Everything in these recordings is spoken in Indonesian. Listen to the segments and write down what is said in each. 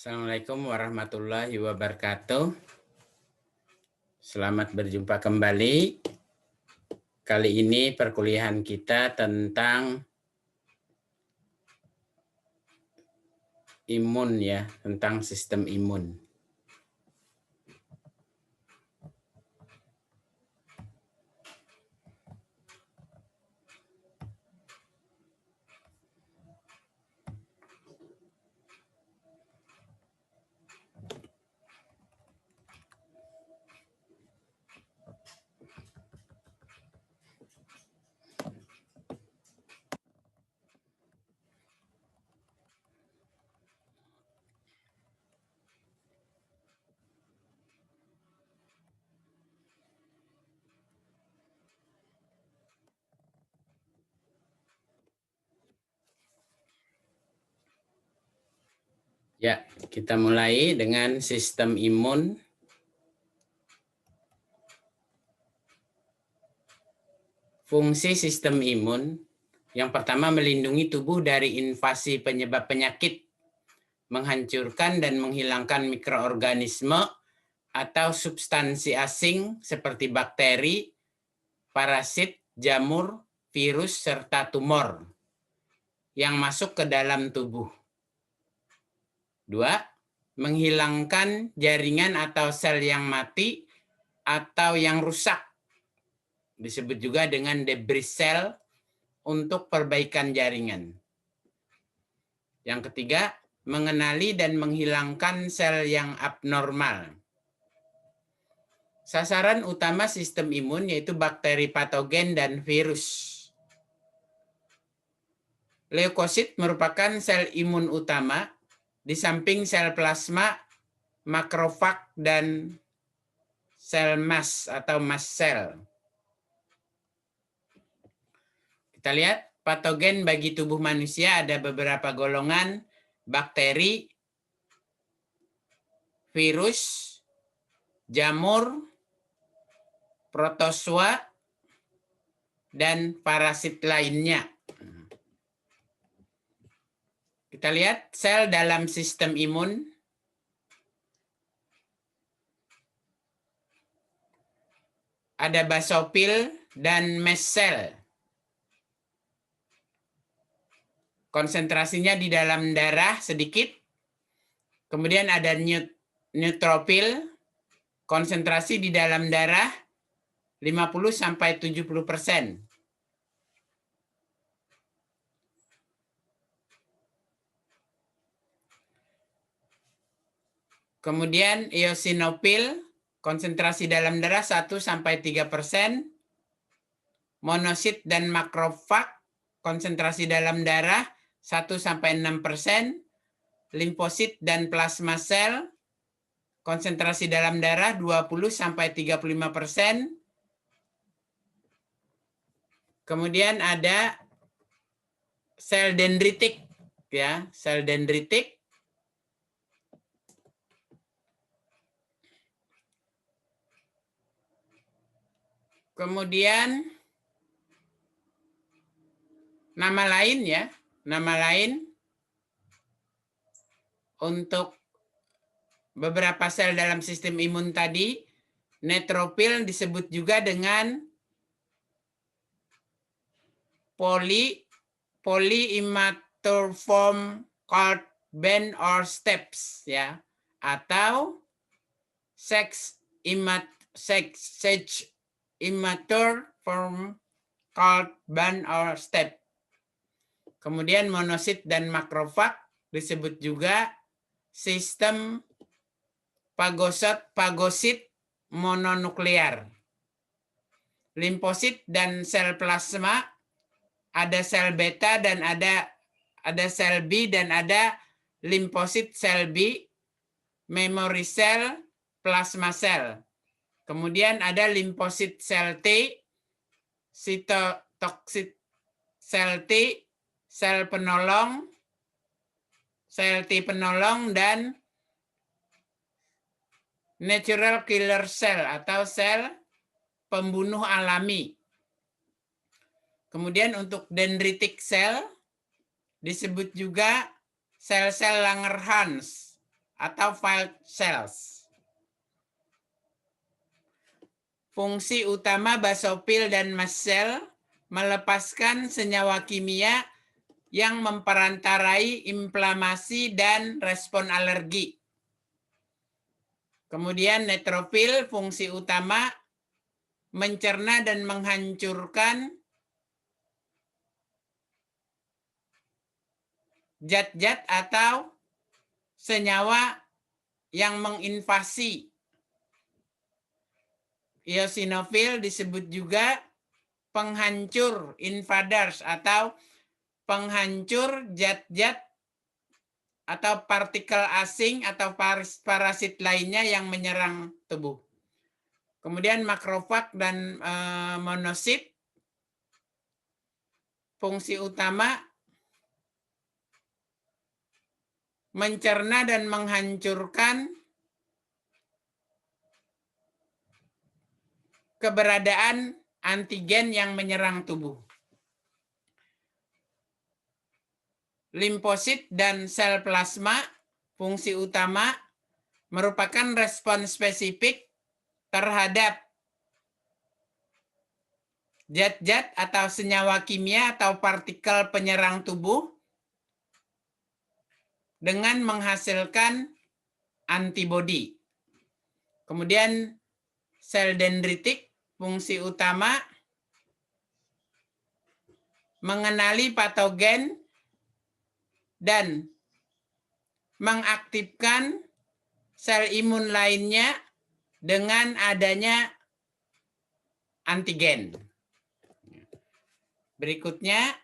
Assalamualaikum warahmatullahi wabarakatuh. Selamat berjumpa kembali. Kali ini perkuliahan kita tentang imun ya, tentang sistem imun. Ya, kita mulai dengan sistem imun. Fungsi sistem imun yang pertama melindungi tubuh dari invasi penyebab penyakit, menghancurkan dan menghilangkan mikroorganisme atau substansi asing seperti bakteri, parasit, jamur, virus, serta tumor yang masuk ke dalam tubuh. 2. Menghilangkan jaringan atau sel yang mati atau yang rusak. Disebut juga dengan debris sel untuk perbaikan jaringan. Yang ketiga, mengenali dan menghilangkan sel yang abnormal. Sasaran utama sistem imun yaitu bakteri patogen dan virus. Leukosit merupakan sel imun utama di samping sel plasma, makrofag, dan sel mast atau mast cell. Kita lihat patogen bagi tubuh manusia ada beberapa golongan: bakteri, virus, jamur, protozoa, dan parasit lainnya. Kita lihat sel dalam sistem imun. Ada basofil dan mast cell. Konsentrasinya di dalam darah sedikit. Kemudian ada neutrofil, konsentrasi di dalam darah 50-70%. Kemudian eosinofil, konsentrasi dalam darah 1-3%. Monosit dan makrofag, konsentrasi dalam darah 1-6%. Limfosit dan plasma sel, konsentrasi dalam darah 20-35%. Kemudian ada sel dendritik, ya, sel dendritik. Kemudian nama lain ya, nama lain untuk beberapa sel dalam sistem imun tadi, neutrofil disebut juga dengan polyimmature-form called band or steps ya, atau sex immature form called band or step. Kemudian monosit dan makrofag disebut juga sistem fagosit mononuklear. Limfosit dan sel plasma, ada sel beta dan ada sel B dan ada limfosit sel B, memory cell, plasma cell. Kemudian ada limfosit sel T, sitotoxik sel T, sel penolong, sel T penolong, dan natural killer cell atau sel pembunuh alami. Kemudian untuk dendritic cell disebut juga sel-sel Langerhans atau file cells. Fungsi utama basofil dan mast cell melepaskan senyawa kimia yang memperantarai inflamasi dan respon alergi. Kemudian neutrofil fungsi utama mencerna dan menghancurkan zat-zat atau senyawa yang menginvasi. Eosinofil disebut juga penghancur invaders atau penghancur zat-zat atau partikel asing atau parasit lainnya yang menyerang tubuh. Kemudian makrofag dan monosit fungsi utama mencerna dan menghancurkan keberadaan antigen yang menyerang tubuh. Limfosit dan sel plasma fungsi utama merupakan respon spesifik terhadap zat-zat atau senyawa kimia atau partikel penyerang tubuh dengan menghasilkan antibodi. Kemudian sel dendritik fungsi utama mengenali patogen dan mengaktifkan sel imun lainnya dengan adanya antigen. Berikutnya,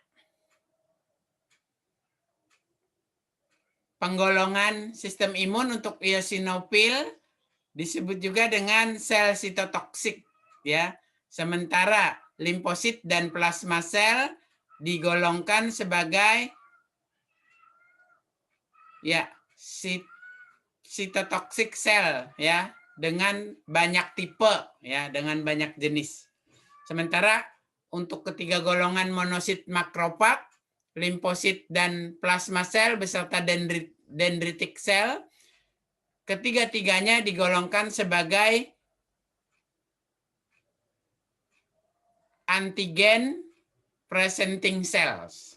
penggolongan sistem imun untuk eosinofil disebut juga dengan sel sitotoksik, ya. Sementara limfosit dan plasma sel digolongkan sebagai sitotoksik sel, ya, dengan banyak tipe, ya, dengan banyak jenis. Sementara untuk ketiga golongan monosit makrofag, limfosit dan plasma sel beserta dendritik sel, ketiga-tiganya digolongkan sebagai antigen presenting cells.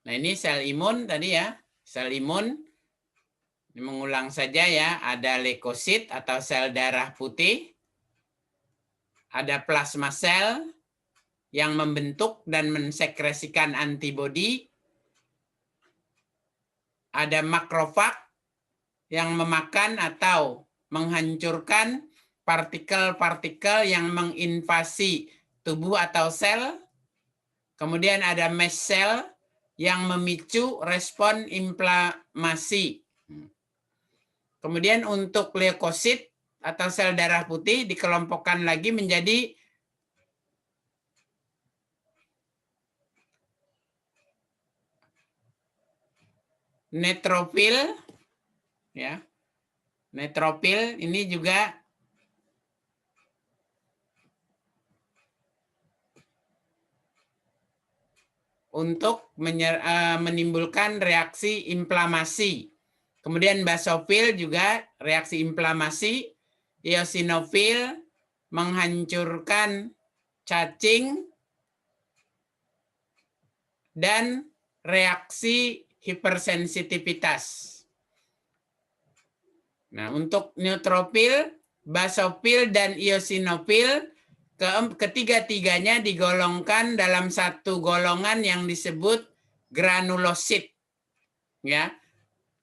Nah, ini sel imun tadi, ya. Sel imun, ini mengulang saja, ya. Ada leukosit atau sel darah putih. Ada plasma sel yang membentuk dan mensekresikan antibodi. Ada makrofag yang memakan atau menghancurkan partikel-partikel yang menginvasi tubuh atau sel. Kemudian ada mast cell yang memicu respon inflamasi. Kemudian untuk leukosit atau sel darah putih dikelompokkan lagi menjadi neutrofil, ya. Neutrofil ini juga untuk menimbulkan reaksi inflamasi. Kemudian basofil juga reaksi inflamasi. Eosinofil menghancurkan cacing dan reaksi hipersensitivitas. Nah, untuk neutrofil, basofil, dan eosinofil, ketiga-tiganya digolongkan dalam satu golongan yang disebut granulosit, ya,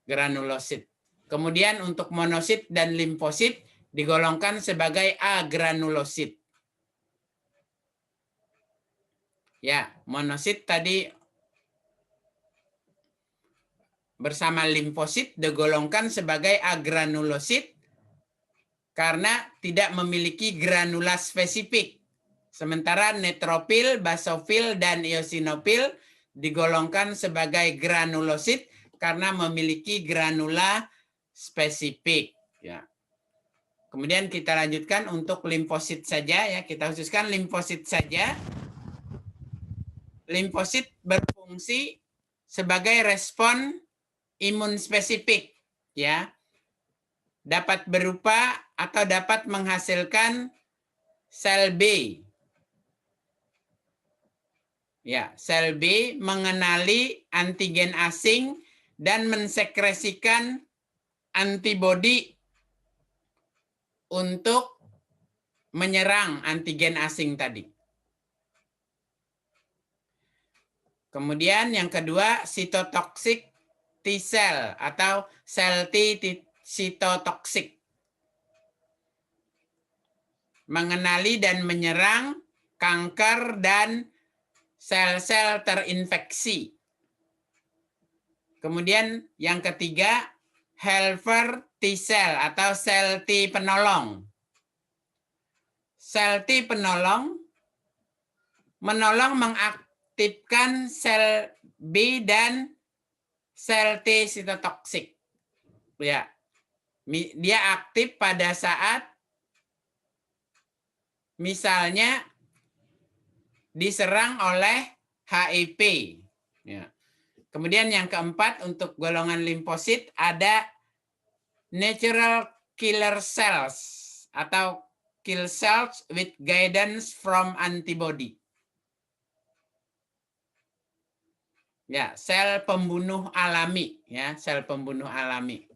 granulosit. Kemudian untuk monosit dan limfosit digolongkan sebagai agranulosit. Ya, monosit tadi bersama limfosit digolongkan sebagai agranulosit karena tidak memiliki granula spesifik. Sementara neutrofil, basofil, dan eosinofil digolongkan sebagai granulosit karena memiliki granula spesifik. Ya. Kemudian kita lanjutkan untuk limfosit saja, ya. Kita khususkan limfosit saja. Limfosit berfungsi sebagai respon imun spesifik, ya. Dapat berupa atau dapat menghasilkan sel B. Ya, sel B mengenali antigen asing dan mensekresikan antibodi untuk menyerang antigen asing tadi. Kemudian yang kedua, sitotoksik T-cell atau sel T sitotoksik. Mengenali dan menyerang kanker dan sel-sel terinfeksi. Kemudian yang ketiga, helper T-cell atau sel T penolong. Sel T penolong menolong mengaktifkan sel B dan sel T sitotoksik. Ya. Dia aktif pada saat misalnya diserang oleh HIV. Ya. Kemudian yang keempat untuk golongan limfosit ada natural killer cells atau kill cells with guidance from antibody. Ya, sel pembunuh alami, ya, sel pembunuh alami.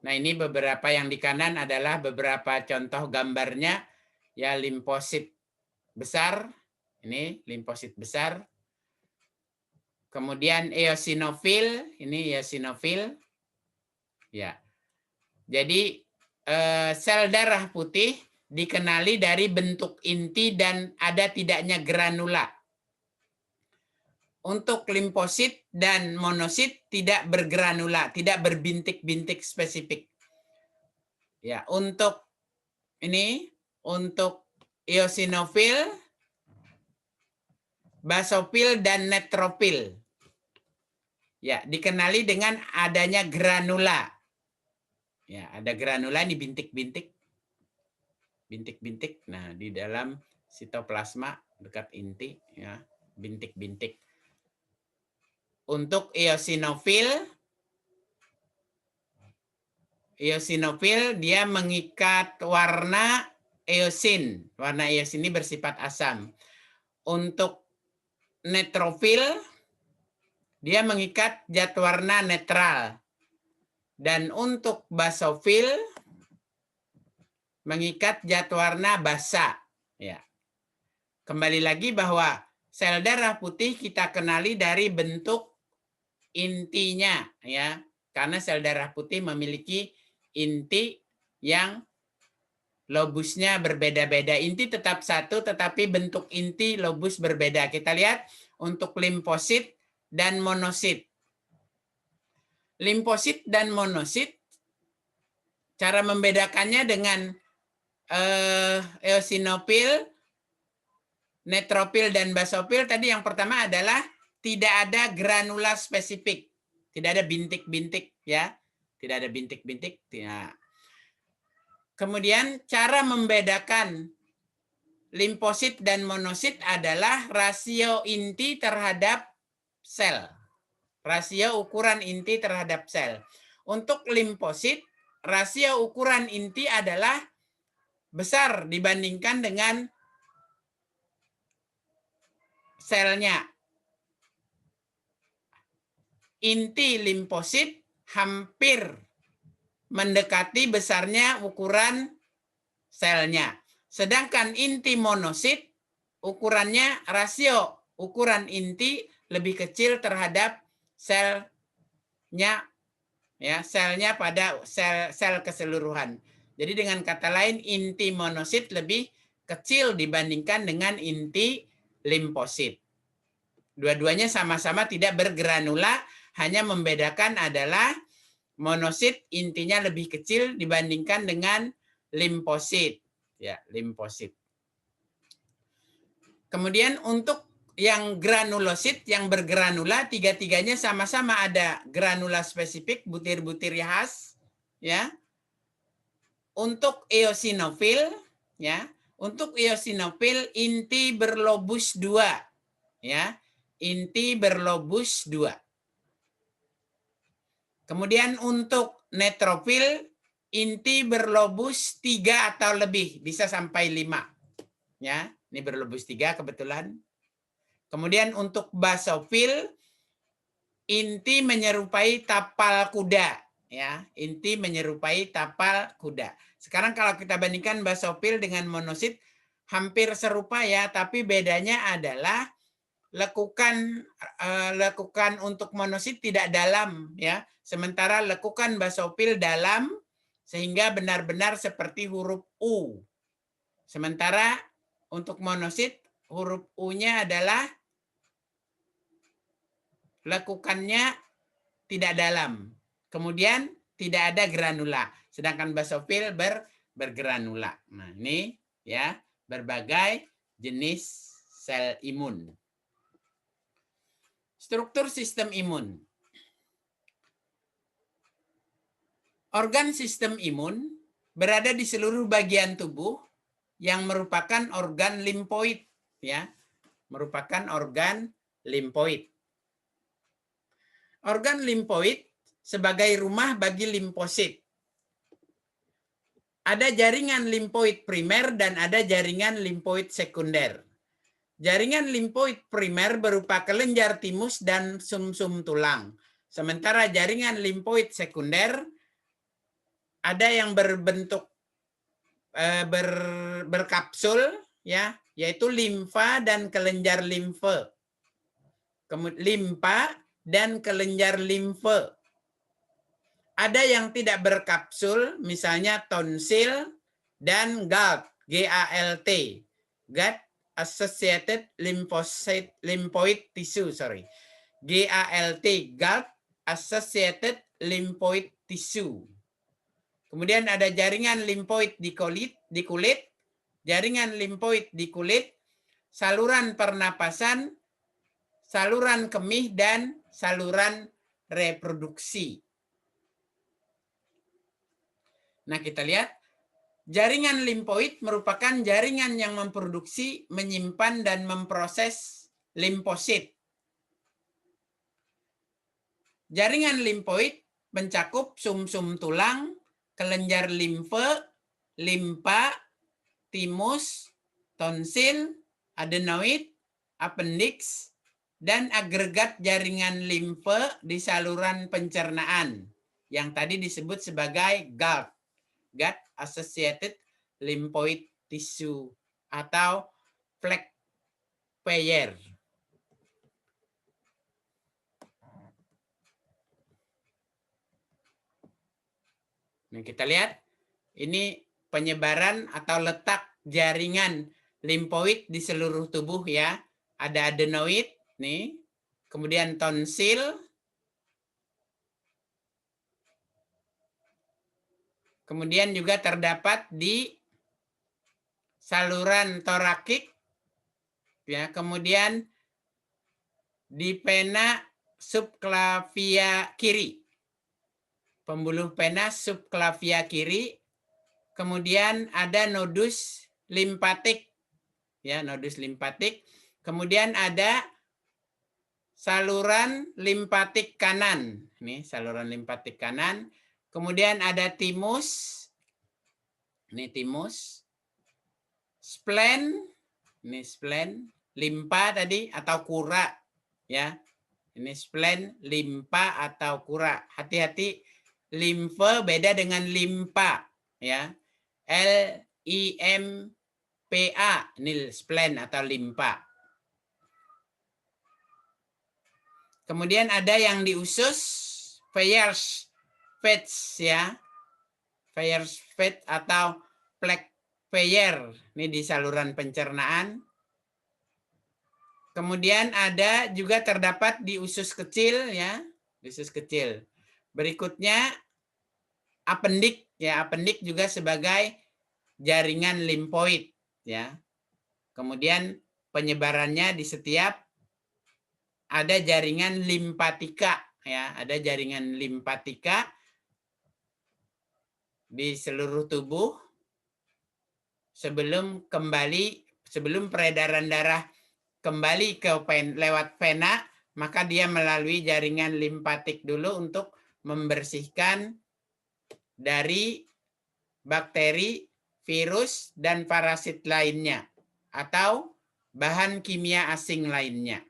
Nah, ini beberapa yang di kanan adalah beberapa contoh gambarnya, ya, limfosit besar, ini limfosit besar. Kemudian eosinofil, ini eosinofil. Ya. Jadi sel darah putih dikenali dari bentuk inti dan ada tidaknya granula. Untuk limfosit dan monosit tidak bergranula, tidak berbintik-bintik spesifik. Ya, untuk ini, untuk eosinofil, basofil dan neutropil. Ya, dikenali dengan adanya granula. Ya, ada granula ini bintik-bintik. Bintik-bintik. Nah, di dalam sitoplasma dekat inti, ya, bintik-bintik. Untuk eosinofil dia mengikat warna eosin. Warna eosin ini bersifat asam. Untuk neutrofil dia mengikat zat warna netral. Dan untuk basofil mengikat zat warna basa. Ya. Kembali lagi bahwa sel darah putih kita kenali dari bentuk intinya, ya, karena sel darah putih memiliki inti yang lobusnya berbeda-beda. Inti tetap satu, tetapi bentuk inti lobus berbeda. Kita lihat untuk limfosit dan monosit. Limfosit dan monosit, cara membedakannya dengan eosinofil, neutropil, dan basofil tadi yang pertama adalah tidak ada granula spesifik. Tidak ada bintik-bintik, ya. Tidak ada bintik-bintik. Ya. Kemudian cara membedakan limfosit dan monosit adalah rasio inti terhadap sel. Rasio ukuran inti terhadap sel. Untuk limfosit, rasio ukuran inti adalah besar dibandingkan dengan selnya. Inti limfosit hampir mendekati besarnya ukuran selnya. Sedangkan inti monosit ukurannya rasio ukuran inti lebih kecil terhadap selnya, ya, selnya pada sel keseluruhan. Jadi dengan kata lain inti monosit lebih kecil dibandingkan dengan inti limfosit. Dua-duanya sama-sama tidak bergranula, hanya membedakan adalah monosit intinya lebih kecil dibandingkan dengan limfosit. Ya, limfosit. Kemudian untuk yang granulosit, yang bergranula, tiga-tiganya sama-sama ada granula spesifik, butir-butir khas, ya. Untuk eosinofil, ya, untuk eosinofil inti berlobus 2, ya. inti berlobus 2. Kemudian untuk neutrofil, inti berlobus 3 atau lebih, bisa sampai 5. Ya, ini berlobus 3 kebetulan. Kemudian untuk basofil, inti menyerupai tapal kuda. Ya, inti menyerupai tapal kuda. Sekarang kalau kita bandingkan basofil dengan monosit, hampir serupa ya, tapi bedanya adalah lekukan untuk monosit tidak dalam ya, sementara lekukan basofil dalam sehingga benar-benar seperti huruf U. Sementara untuk monosit huruf U-nya adalah lekukannya tidak dalam. Kemudian tidak ada granula, sedangkan basofil bergranula. Nah, ini ya berbagai jenis sel imun. Struktur sistem imun. Organ sistem imun berada di seluruh bagian tubuh yang merupakan organ limfoid, ya, merupakan organ limfoid. Organ limfoid sebagai rumah bagi limfosit. Ada jaringan limfoid primer dan ada jaringan limfoid sekunder. Jaringan limfoid primer berupa kelenjar timus dan sumsum tulang. Sementara jaringan limfoid sekunder ada yang berbentuk berkapsul, ya, yaitu limfa dan kelenjar limfe. Kemudian limpa dan kelenjar limfe. Ada yang tidak berkapsul, misalnya tonsil dan GALT, GALT, gut associated lymphoid tissue, GALT, GALT associated lymphoid tissue. Kemudian ada jaringan limfoid di kulit, jaringan limfoid di kulit, saluran pernapasan, saluran kemih, dan saluran reproduksi. Nah, kita lihat jaringan limfoid merupakan jaringan yang memproduksi, menyimpan, dan memproses limfosit. Jaringan limfoid mencakup sumsum tulang, kelenjar limfe, limpa, timus, tonsil, adenoid, appendix, dan agregat jaringan limfe di saluran pencernaan yang tadi disebut sebagai GALT, gut associated lymphoid tissue atau plaque payer. Nah, kita lihat ini penyebaran atau letak jaringan limfoid di seluruh tubuh ya. Ada adenoid nih, kemudian tonsil, kemudian juga terdapat di saluran torakik, ya, kemudian di pena subclavia kiri, pembuluh pena subclavia kiri, kemudian ada nodus limpatik, ya, nodus limpatik, kemudian ada saluran limpatik kanan, ini saluran limpatik kanan, kemudian ada timus, ini timus, spleen, ini spleen, limpa tadi atau kura, ya, ini spleen, limpa atau kura. Hati-hati, limfe beda dengan limpa, ya, LIMPA, ini spleen atau limpa. Kemudian ada yang di usus, Peyer's Fetz, ya, Peyer's Fetz atau plaque payer, ini di saluran pencernaan. Kemudian ada juga terdapat di usus kecil, ya, usus kecil. Berikutnya apendik, ya, apendik juga sebagai jaringan limfoid, ya. Kemudian penyebarannya di setiap ada jaringan limpatika, ya, ada jaringan limpatika di seluruh tubuh sebelum peredaran darah kembali ke lewat vena, maka dia melalui jaringan limfatik dulu untuk membersihkan dari bakteri, virus, dan parasit lainnya, atau bahan kimia asing lainnya.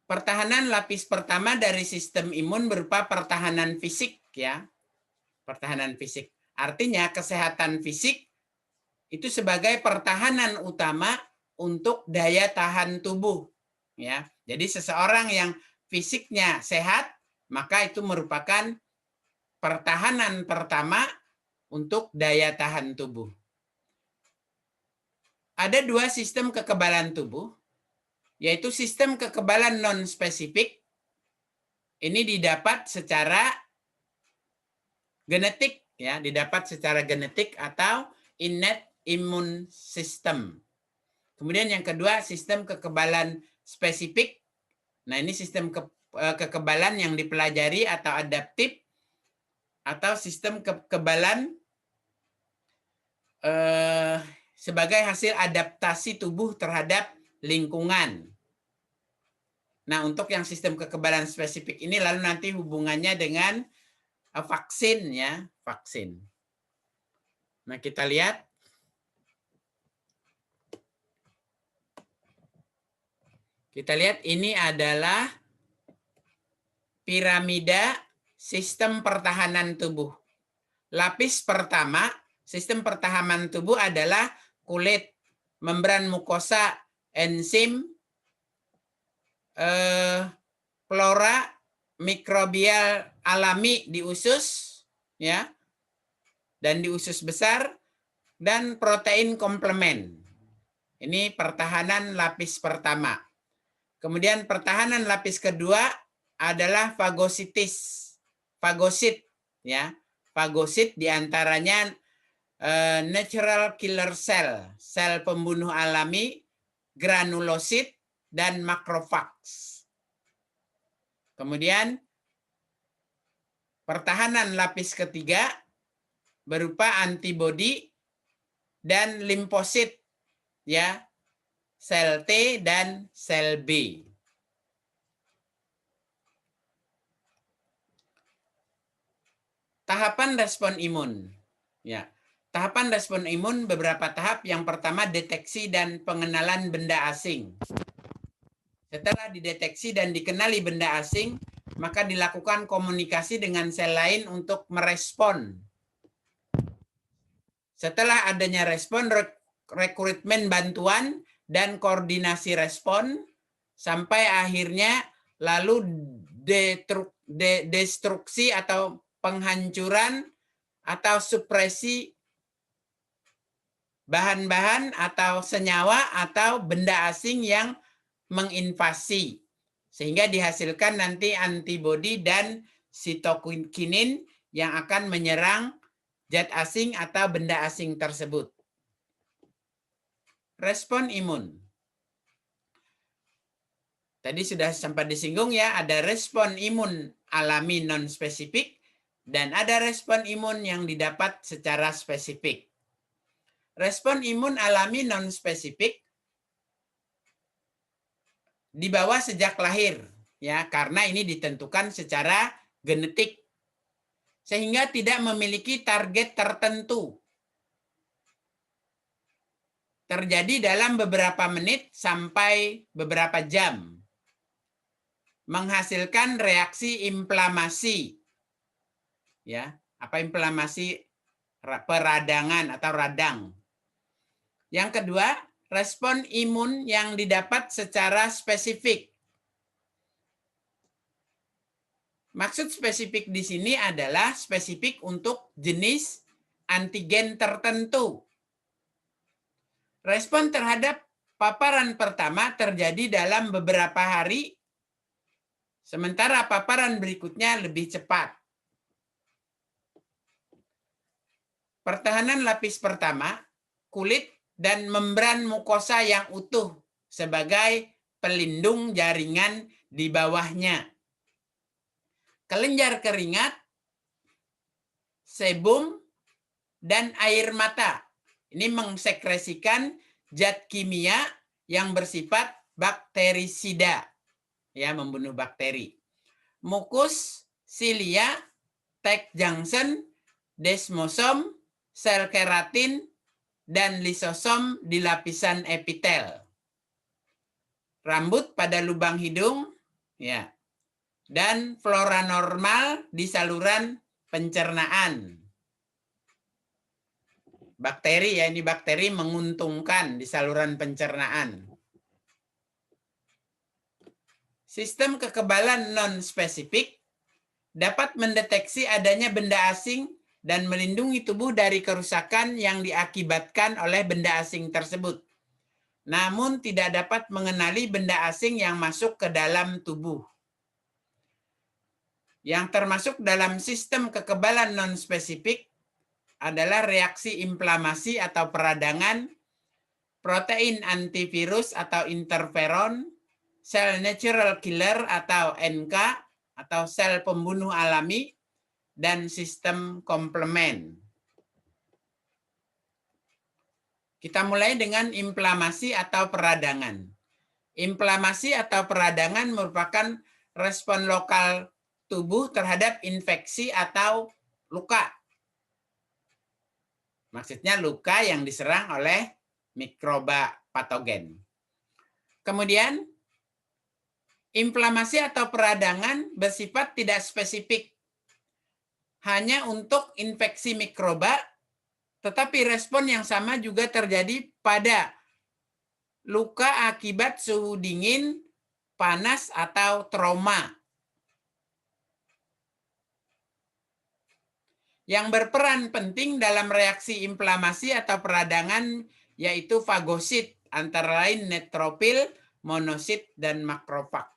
Pertahanan lapis pertama dari sistem imun berupa pertahanan fisik, ya. Pertahanan fisik. Artinya kesehatan fisik itu sebagai pertahanan utama untuk daya tahan tubuh, ya. Jadi seseorang yang fisiknya sehat, maka itu merupakan pertahanan pertama untuk daya tahan tubuh. Ada dua sistem kekebalan tubuh, yaitu sistem kekebalan non-spesifik. Ini didapat secara genetik, ya, didapat secara genetik atau innate immune system. Kemudian yang kedua, sistem kekebalan spesifik. Nah, ini sistem kekebalan yang dipelajari atau adaptif, atau sistem kekebalan sebagai hasil adaptasi tubuh terhadap lingkungan. Nah, untuk yang sistem kekebalan spesifik ini lalu nanti hubungannya dengan vaksin, ya, vaksin. Nah, kita lihat. Kita lihat ini adalah piramida sistem pertahanan tubuh. Lapis pertama, sistem pertahanan tubuh adalah kulit, membran mukosa, enzim, flora mikrobial alami di usus, ya, dan di usus besar, dan protein komplement. Ini pertahanan lapis pertama. Kemudian pertahanan lapis kedua adalah fagositis, fagosit, ya, fagosit diantaranya natural killer cell, sel pembunuh alami, granulosit, dan makrofags. Kemudian pertahanan lapis ketiga berupa antibodi dan limfosit, ya, sel T dan sel B. Tahapan respon imun, ya. Tahapan respon imun beberapa tahap. Yang pertama, deteksi dan pengenalan benda asing. Setelah dideteksi dan dikenali benda asing, maka dilakukan komunikasi dengan sel lain untuk merespon. Setelah adanya respon, rekrutmen bantuan dan koordinasi respon, sampai akhirnya lalu destruksi atau penghancuran atau supresi bahan-bahan atau senyawa atau benda asing yang menginvasi, sehingga dihasilkan nanti antibodi dan sitokinin yang akan menyerang zat asing atau benda asing tersebut. Respon imun. Tadi sudah sempat disinggung, ya, ada respon imun alami non-spesifik dan ada respon imun yang didapat secara spesifik. Respon imun alami non-spesifik dibawa sejak lahir, ya, karena ini ditentukan secara genetik sehingga tidak memiliki target tertentu. Terjadi dalam beberapa menit sampai beberapa jam. Menghasilkan reaksi inflamasi. Ya, apa inflamasi? Peradangan atau radang. Yang kedua, respon imun yang didapat secara spesifik. Maksud spesifik di sini adalah spesifik untuk jenis antigen tertentu. Respon terhadap paparan pertama terjadi dalam beberapa hari, sementara paparan berikutnya lebih cepat. Pertahanan lapis pertama, kulit dan membran mukosa yang utuh sebagai pelindung jaringan di bawahnya. Kelenjar keringat, sebum, dan air mata. Ini mengsekresikan zat kimia yang bersifat bakterisida, ya, membunuh bakteri. Mukus, silia, tight junction, desmosom, sel keratin, dan lisosom di lapisan epitel. Rambut pada lubang hidung, ya, dan flora normal di saluran pencernaan. Bakteri, ya, ini bakteri menguntungkan di saluran pencernaan. Sistem kekebalan non-spesifik dapat mendeteksi adanya benda asing dan melindungi tubuh dari kerusakan yang diakibatkan oleh benda asing tersebut. Namun tidak dapat mengenali benda asing yang masuk ke dalam tubuh. Yang termasuk dalam sistem kekebalan non-spesifik adalah reaksi inflamasi atau peradangan, protein antivirus atau interferon, sel natural killer atau NK, atau sel pembunuh alami, dan sistem komplement. Kita mulai dengan inflamasi atau peradangan. Inflamasi atau peradangan merupakan respon lokal tubuh terhadap infeksi atau luka. Maksudnya luka yang diserang oleh mikroba patogen. Kemudian, inflamasi atau peradangan bersifat tidak spesifik. Hanya untuk infeksi mikroba, tetapi respon yang sama juga terjadi pada luka akibat suhu dingin, panas, atau trauma. Yang berperan penting dalam reaksi inflamasi atau peradangan yaitu fagosit, antara lain neutrofil, monosit, dan makrofag.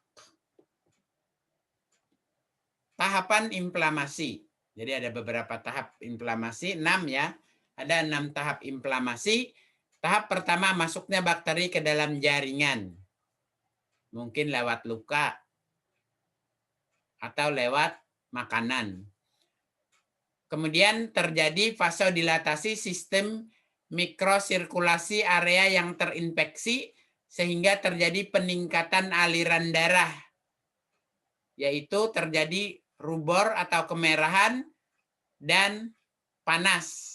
Tahapan inflamasi. Jadi ada beberapa tahap inflamasi, 6 ya. Ada 6 tahap inflamasi. Tahap pertama, masuknya bakteri ke dalam jaringan. Mungkin lewat luka atau lewat makanan. Kemudian terjadi vasodilatasi sistem mikrosirkulasi area yang terinfeksi sehingga terjadi peningkatan aliran darah, yaitu terjadi rubor atau kemerahan dan panas.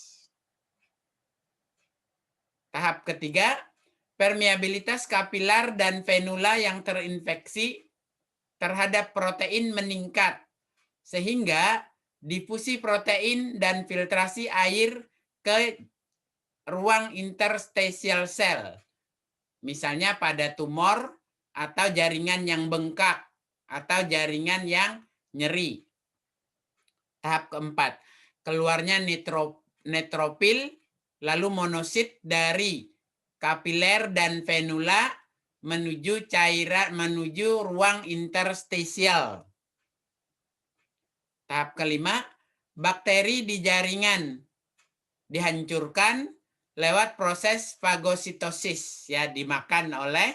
Tahap ketiga, permeabilitas kapilar dan venula yang terinfeksi terhadap protein meningkat, sehingga difusi protein dan filtrasi air ke ruang interstitial cell. Misalnya pada tumor atau jaringan yang bengkak atau jaringan yang nyeri. Tahap keempat, keluarnya neutrofil lalu monosit dari kapiler dan venula menuju cairan menuju ruang interstisial. Tahap kelima, bakteri di jaringan dihancurkan lewat proses fagositosis, ya, dimakan oleh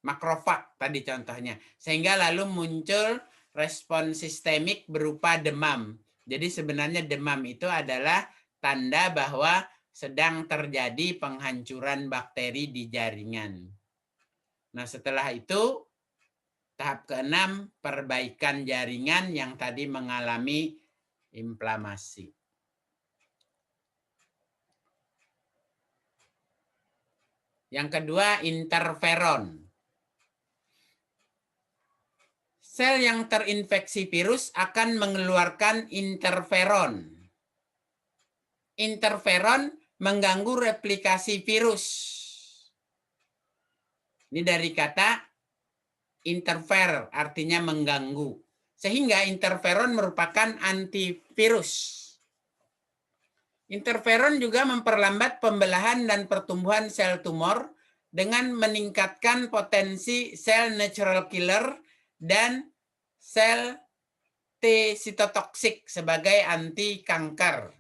makrofag tadi contohnya, sehingga lalu muncul respon sistemik berupa demam. Jadi sebenarnya demam itu adalah tanda bahwa sedang terjadi penghancuran bakteri di jaringan. Nah, setelah itu tahap keenam, perbaikan jaringan yang tadi mengalami inflamasi. Yang kedua, interferon. Sel yang terinfeksi virus akan mengeluarkan interferon. Interferon mengganggu replikasi virus. Ini dari kata interfere, artinya mengganggu. Sehingga interferon merupakan antivirus. Interferon juga memperlambat pembelahan dan pertumbuhan sel tumor dengan meningkatkan potensi sel natural killer dan sel T sitotoksik sebagai anti kanker.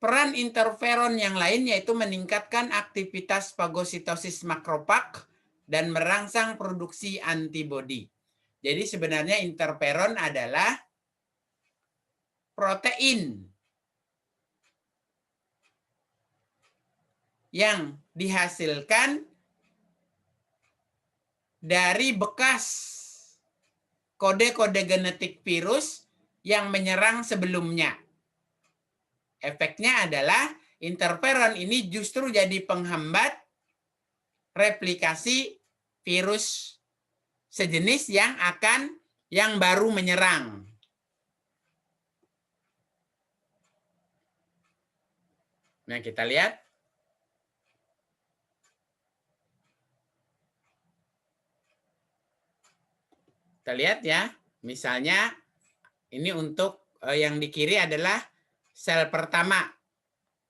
Peran interferon yang lain yaitu meningkatkan aktivitas fagositosis makrofag dan merangsang produksi antibodi. Jadi sebenarnya interferon adalah protein yang dihasilkan dari bekas kode-kode genetik virus yang menyerang sebelumnya. Efeknya adalah interferon ini justru jadi penghambat replikasi virus sejenis yang baru menyerang. Nah, kita lihat. Kita lihat ya, misalnya ini untuk yang di kiri adalah sel pertama,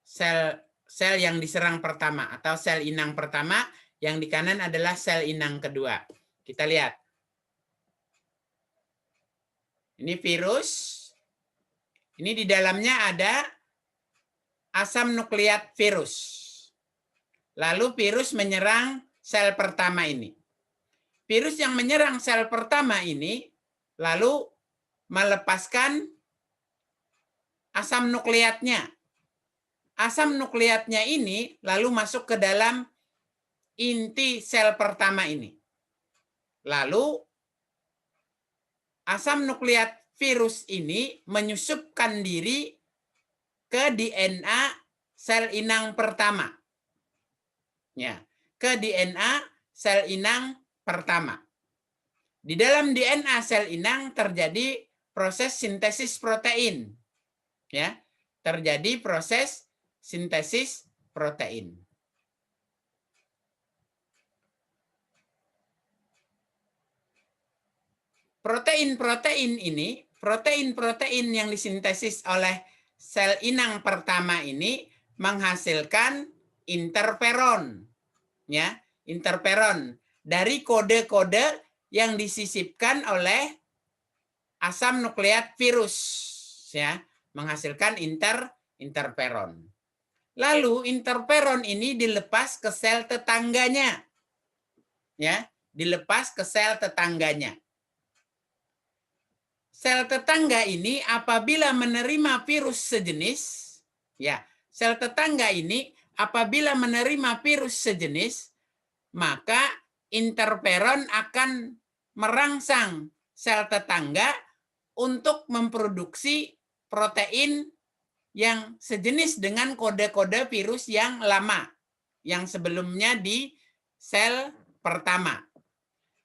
sel yang diserang pertama atau sel inang pertama, yang di kanan adalah sel inang kedua. Kita lihat. Ini virus. Ini di dalamnya ada asam nukleat virus. Lalu virus menyerang sel pertama ini. Virus yang menyerang sel pertama ini lalu melepaskan asam nukleatnya. Asam nukleatnya ini lalu masuk ke dalam inti sel pertama ini. Lalu asam nukleat virus ini menyusupkan diri ke DNA sel inang pertama. Ya, ke DNA sel inang pertama. Di dalam DNA sel inang terjadi proses sintesis protein. Ya, terjadi proses sintesis protein. Protein-protein ini, protein-protein yang disintesis oleh sel inang pertama ini menghasilkan interferon. Ya, interferon dari kode-kode yang disisipkan oleh asam nukleat virus, ya, menghasilkan interferon. Lalu interferon ini dilepas ke sel tetangganya, ya, dilepas ke sel tetangganya. Sel tetangga ini apabila menerima virus sejenis, ya, sel tetangga ini apabila menerima virus sejenis, maka interferon akan merangsang sel tetangga untuk memproduksi protein yang sejenis dengan kode-kode virus yang lama, yang sebelumnya di sel pertama.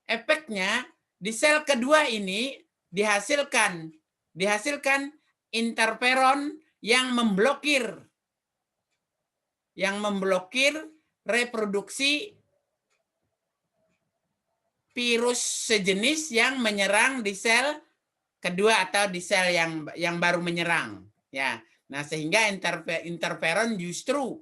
Efeknya, di sel kedua ini dihasilkan interferon yang memblokir reproduksi virus sejenis yang menyerang di sel kedua atau di sel yang baru menyerang, ya. Nah, sehingga interferon justru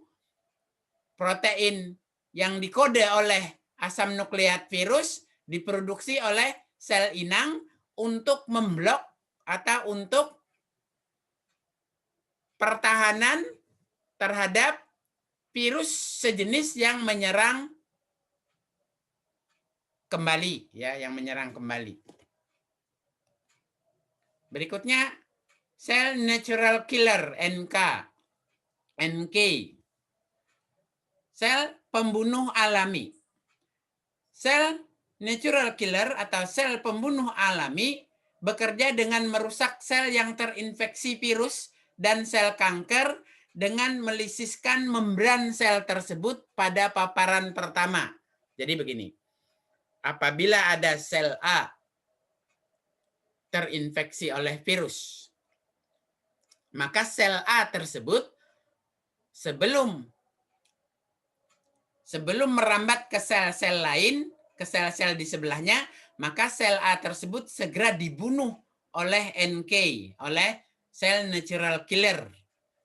protein yang dikode oleh asam nukleat virus diproduksi oleh sel inang untuk memblok atau untuk pertahanan terhadap virus sejenis yang menyerang kembali, ya, yang menyerang kembali. Berikutnya sel natural killer NK. Sel pembunuh alami. Sel natural killer atau sel pembunuh alami bekerja dengan merusak sel yang terinfeksi virus dan sel kanker dengan melisiskan membran sel tersebut pada paparan pertama. Jadi begini, apabila ada sel A terinfeksi oleh virus, maka sel A tersebut sebelum merambat ke sel-sel lain, ke sel-sel di sebelahnya, maka sel A tersebut segera dibunuh oleh NK, oleh sel natural killer,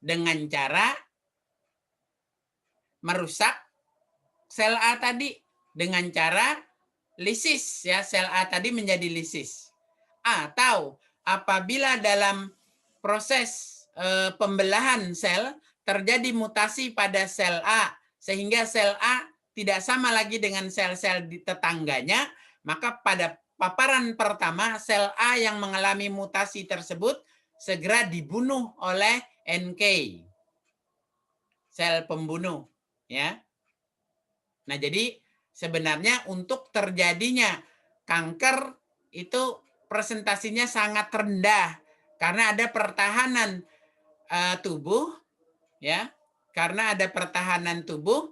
dengan cara merusak sel A tadi, dengan cara lisis, ya, sel A tadi menjadi lisis. Atau apabila dalam proses pembelahan sel terjadi mutasi pada sel A, sehingga sel A tidak sama lagi dengan sel-sel di tetangganya, maka pada paparan pertama sel A yang mengalami mutasi tersebut segera dibunuh oleh NK, sel pembunuh, ya. Nah, jadi sebenarnya untuk terjadinya kanker itu presentasinya sangat rendah karena ada pertahanan tubuh, ya. Karena ada pertahanan tubuh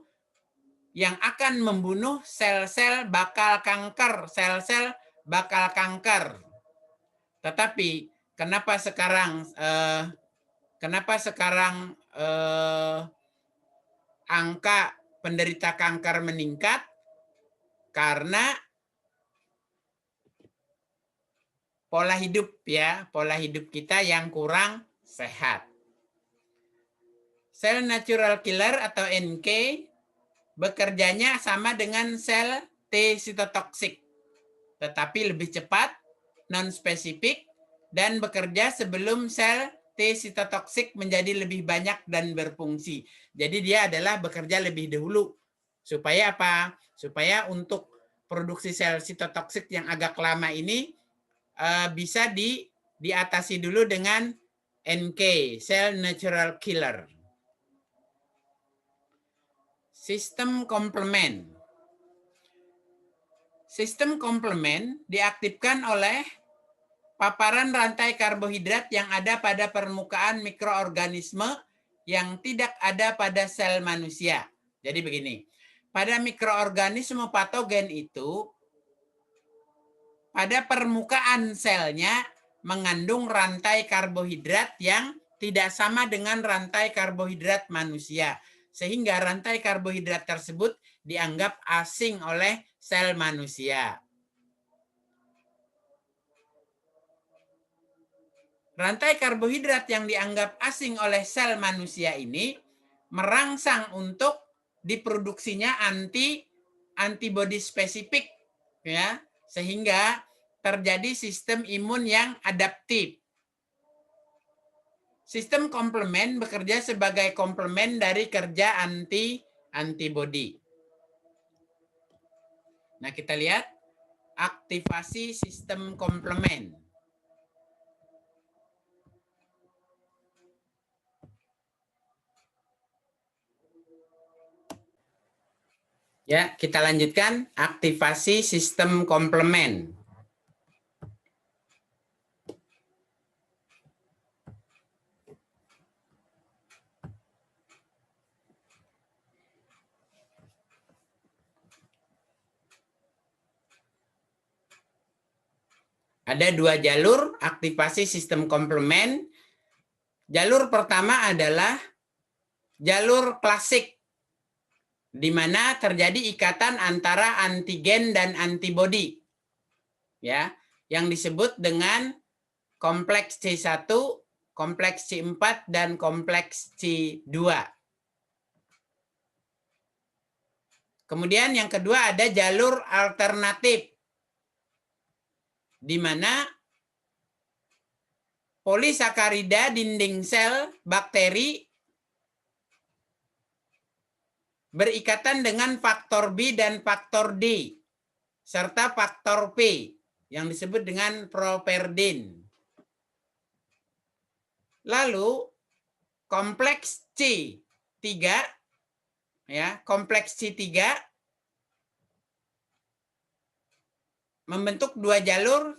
yang akan membunuh sel-sel bakal kanker, sel-sel bakal kanker. Tetapi kenapa sekarang angka penderita kanker meningkat? Karena pola hidup, ya, pola hidup kita yang kurang sehat. Sel natural killer atau NK bekerjanya sama dengan sel T sitotoksik, tetapi lebih cepat, non-spesifik, dan bekerja sebelum sel T sitotoksik menjadi lebih banyak dan berfungsi. Jadi dia adalah bekerja lebih dahulu. Supaya apa? Supaya untuk produksi sel sitotoksik yang agak lama ini bisa diatasi dulu dengan NK, sel natural killer. Sistem komplement. Sistem komplement diaktifkan oleh paparan rantai karbohidrat yang ada pada permukaan mikroorganisme yang tidak ada pada sel manusia. Jadi begini, pada mikroorganisme patogen itu, pada permukaan selnya mengandung rantai karbohidrat yang tidak sama dengan rantai karbohidrat manusia. Sehingga rantai karbohidrat tersebut dianggap asing oleh sel manusia. Rantai karbohidrat yang dianggap asing oleh sel manusia ini merangsang untuk diproduksinya antibodi spesifik, ya, sehingga terjadi sistem imun yang adaptif. Sistem komplement bekerja sebagai komplement dari kerja antibodi. Nah, kita lihat aktivasi sistem komplement. Ya, kita lanjutkan aktivasi sistem komplement. Ada dua jalur aktivasi sistem komplement. Jalur pertama adalah jalur klasik, di mana terjadi ikatan antara antigen dan antibodi, ya, yang disebut dengan kompleks C1, kompleks C4, dan kompleks C2. Kemudian yang kedua ada jalur alternatif, di mana polisakarida dinding sel bakteri berikatan dengan faktor B dan faktor D, serta faktor P yang disebut dengan properdin. Lalu kompleks C3, ya, kompleks C3 membentuk dua jalur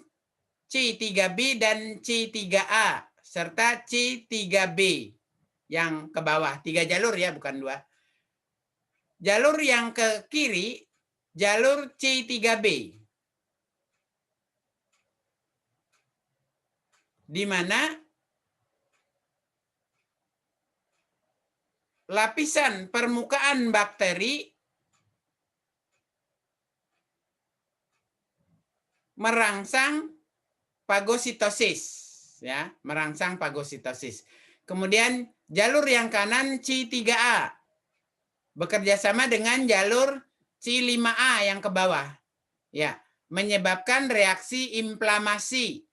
C3b dan C3a serta C3b yang ke bawah. 3 jalur, ya, bukan 2. Jalur yang ke kiri, jalur C3b, di mana lapisan permukaan bakteri merangsang fagositosis, ya, merangsang fagositosis. Kemudian jalur yang kanan C3A bekerja sama dengan jalur C5A yang ke bawah, ya, menyebabkan reaksi inflamasi,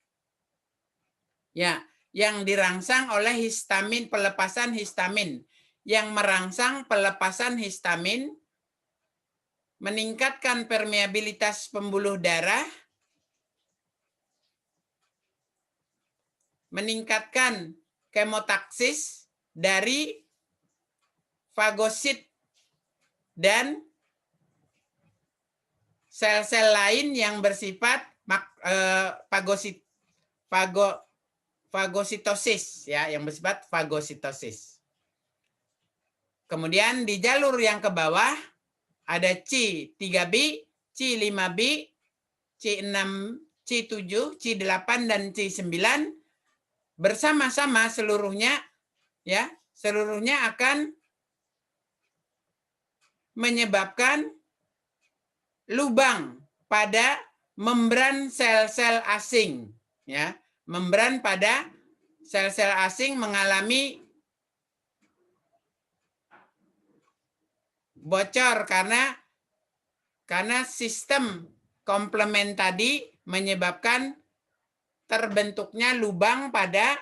ya, yang dirangsang oleh histamin, pelepasan histamin, yang merangsang pelepasan histamin, meningkatkan permeabilitas pembuluh darah, meningkatkan kemotaksis dari fagosit dan sel-sel lain yang bersifat fagositosis, ya, yang bersifat fagositosis. Kemudian di jalur yang ke bawah ada C3b, C5b, C6, C7, C8 dan C9 bersama-sama seluruhnya, ya, seluruhnya akan menyebabkan lubang pada membran sel-sel asing, ya. Membran pada sel-sel asing mengalami bocor karena sistem komplement tadi menyebabkan terbentuknya lubang pada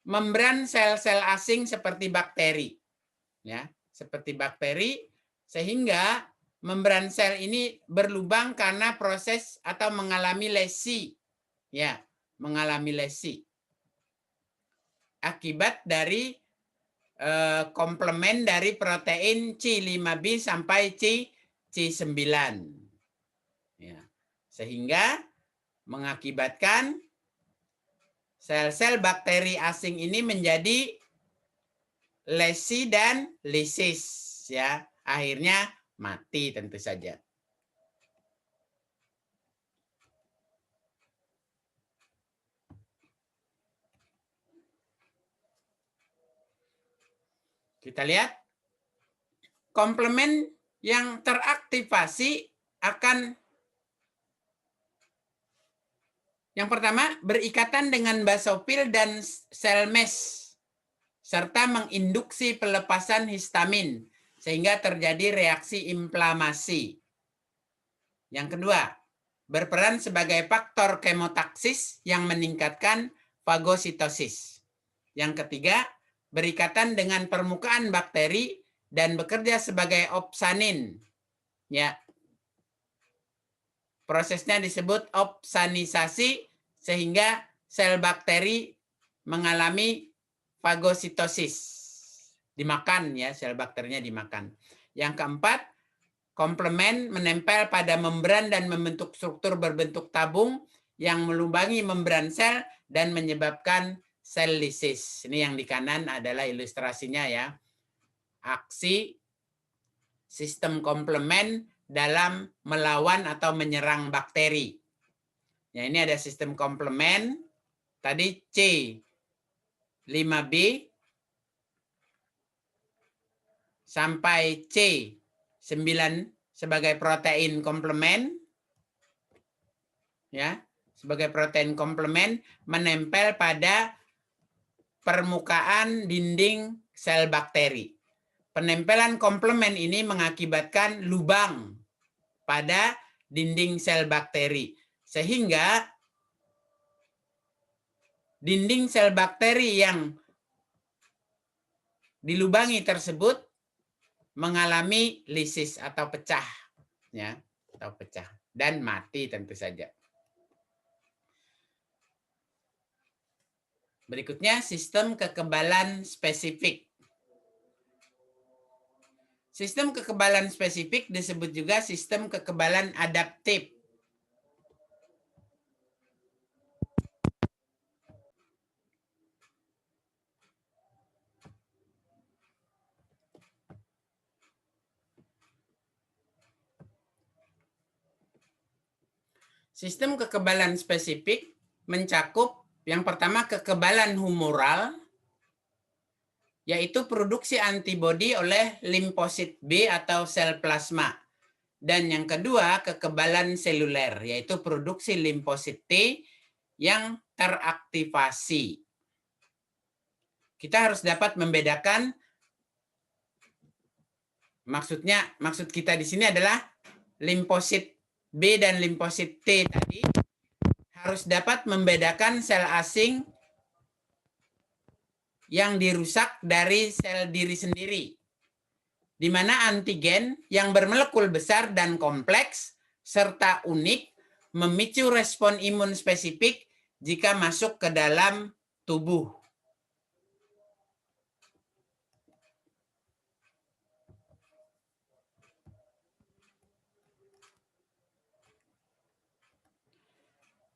membran sel-sel asing seperti bakteri, ya, seperti bakteri, sehingga membran sel ini berlubang karena proses atau mengalami lesi, ya, mengalami lesi akibat dari komplement dari protein C5b sampai C9, ya, sehingga mengakibatkan sel-sel bakteri asing ini menjadi lesi dan lisis, ya, akhirnya mati tentu saja. Kita lihat komplement yang teraktivasi akan yang pertama berikatan dengan basofil dan sel mesh serta menginduksi pelepasan histamin sehingga terjadi reaksi inflamasi. Yang kedua, berperan sebagai faktor kemotaksis yang meningkatkan fagositosis. Yang ketiga, berikatan dengan permukaan bakteri dan bekerja sebagai opsanin. Ya. Prosesnya disebut opsanisasi sehingga sel bakteri mengalami fagositosis. Dimakan, ya, sel bakterinya dimakan. Yang keempat, komplement menempel pada membran dan membentuk struktur berbentuk tabung yang melubangi membran sel dan menyebabkan sel lisis. Ini yang di kanan adalah ilustrasinya, ya. Aksi sistem komplement dalam melawan atau menyerang bakteri. Ya, ini ada sistem komplement. Tadi C5b sampai C9 sebagai protein komplement. Ya, sebagai protein komplement menempel pada permukaan dinding sel bakteri. Penempelan komplement ini mengakibatkan lubang pada dinding sel bakteri. Sehingga dinding sel bakteri yang dilubangi tersebut mengalami lisis atau pecah, ya, atau pecah dan mati tentu saja. Berikutnya sistem kekebalan spesifik. Sistem kekebalan spesifik disebut juga sistem kekebalan adaptif. Sistem kekebalan spesifik mencakup yang pertama kekebalan humoral, yaitu produksi antibodi oleh limfosit B atau sel plasma. Dan yang kedua kekebalan seluler, yaitu produksi limfosit T yang teraktivasi. Kita harus dapat membedakan, maksud kita di sini adalah limfosit B dan limfosit T tadi harus dapat membedakan sel asing yang dirusak dari sel diri sendiri, di mana antigen yang bermolekul besar dan kompleks serta unik memicu respon imun spesifik jika masuk ke dalam tubuh.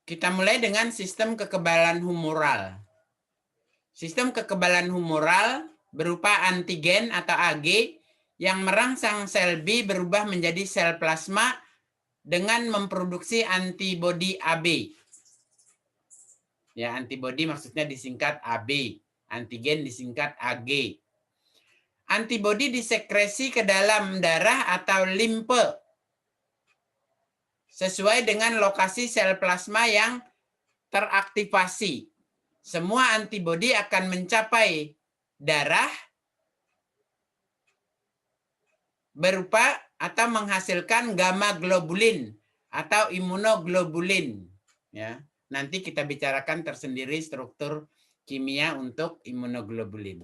Kita mulai dengan sistem kekebalan humoral. Sistem kekebalan humoral berupa antigen atau Ag yang merangsang sel B berubah menjadi sel plasma dengan memproduksi antibodi AB. Ya, antibodi maksudnya disingkat AB, antigen disingkat Ag. Antibodi disekresi ke dalam darah atau limfe sesuai dengan lokasi sel plasma yang teraktivasi. Semua antibodi akan mencapai darah berupa atau menghasilkan gamma globulin atau imunoglobulin. Ya, nanti kita bicarakan tersendiri struktur kimia untuk imunoglobulin.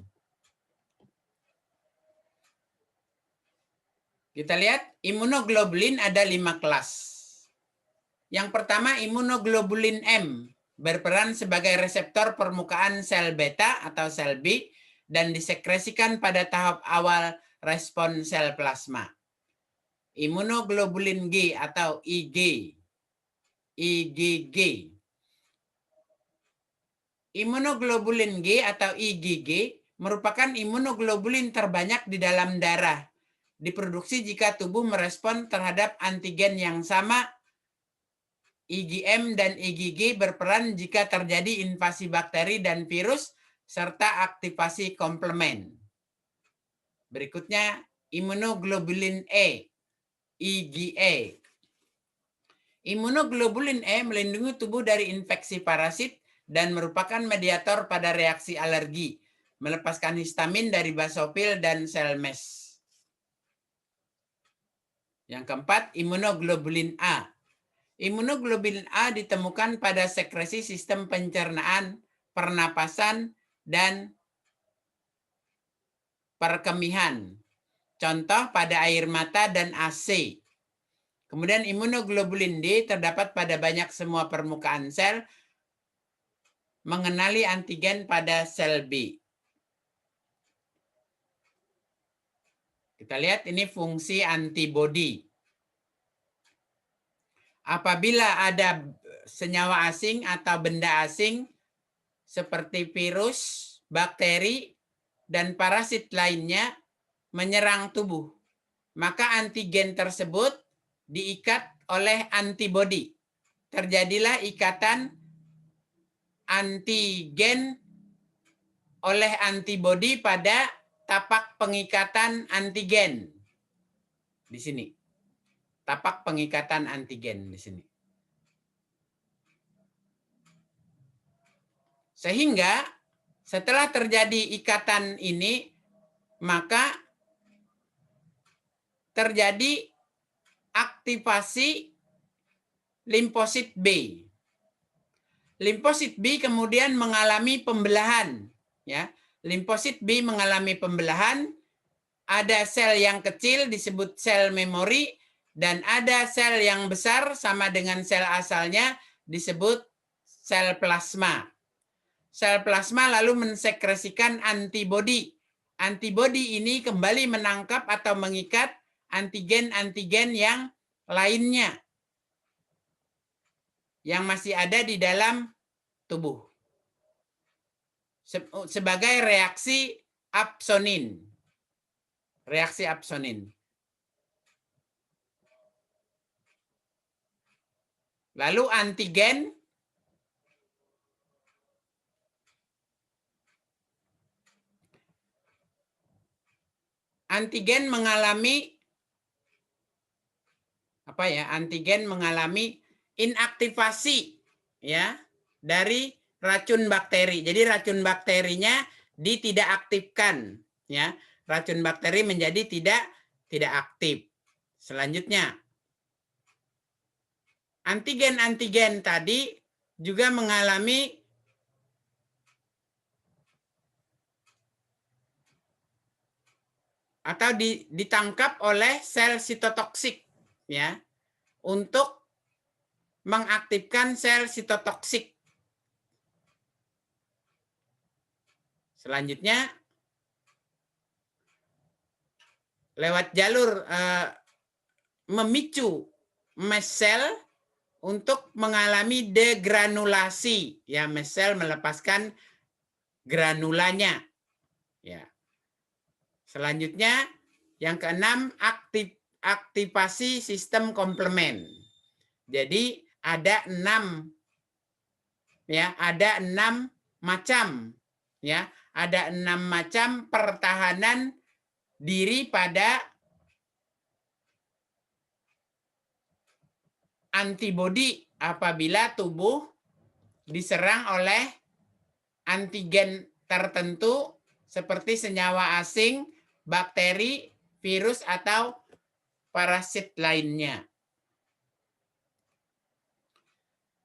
Kita lihat imunoglobulin ada 5 kelas. Yang pertama imunoglobulin M berperan sebagai reseptor permukaan sel beta atau sel B dan disekresikan pada tahap awal respon sel plasma. Imunoglobulin G atau IgG. Imunoglobulin G atau IgG merupakan imunoglobulin terbanyak di dalam darah. Diproduksi jika tubuh merespon terhadap antigen yang sama. IgM dan IgG berperan jika terjadi invasi bakteri dan virus serta aktivasi komplement. Berikutnya imunoglobulin E, IgE. Imunoglobulin E melindungi tubuh dari infeksi parasit dan merupakan mediator pada reaksi alergi, melepaskan histamin dari basofil dan sel MES. Yang keempat, imunoglobulin A. Imunoglobulin A ditemukan pada sekresi sistem pencernaan, pernapasan, dan perkemihan. Contoh pada air mata dan AC. Kemudian imunoglobulin D terdapat pada banyak semua permukaan sel, mengenali antigen pada sel B. Kita lihat ini fungsi antibodi. Apabila ada senyawa asing atau benda asing seperti virus, bakteri, dan parasit lainnya menyerang tubuh, maka antigen tersebut diikat oleh antibodi. Terjadilah ikatan antigen oleh antibodi pada tapak pengikatan antigen. Di sini. Tapak pengikatan antigen di sini. Sehingga setelah terjadi ikatan ini, maka terjadi aktivasi limfosit B. Limfosit B kemudian mengalami pembelahan, ya. Limfosit B mengalami pembelahan, ada sel yang kecil disebut sel memori dan ada sel yang besar sama dengan sel asalnya disebut sel plasma. Sel plasma lalu mensekresikan antibodi. Antibodi ini kembali menangkap atau mengikat antigen-antigen yang lainnya yang masih ada di dalam tubuh sebagai reaksi apsonin. Reaksi apsonin. Lalu antigen mengalami Antigen mengalami inaktivasi ya dari racun bakteri. Jadi racun bakterinya tidak aktifkan ya. Racun bakteri menjadi tidak aktif. Selanjutnya antigen-antigen tadi juga mengalami atau ditangkap oleh sel sitotoksik ya untuk mengaktifkan sel sitotoksik. Selanjutnya lewat jalur memicu mast cell untuk mengalami degranulasi. Ya, mast cell melepaskan granulanya. Ya. Selanjutnya yang keenam, aktivasi sistem komplement. Jadi ada 6 ya, ada 6 macam ya, ada 6 macam pertahanan diri pada antibodi apabila tubuh diserang oleh antigen tertentu seperti senyawa asing, bakteri, virus, atau parasit lainnya.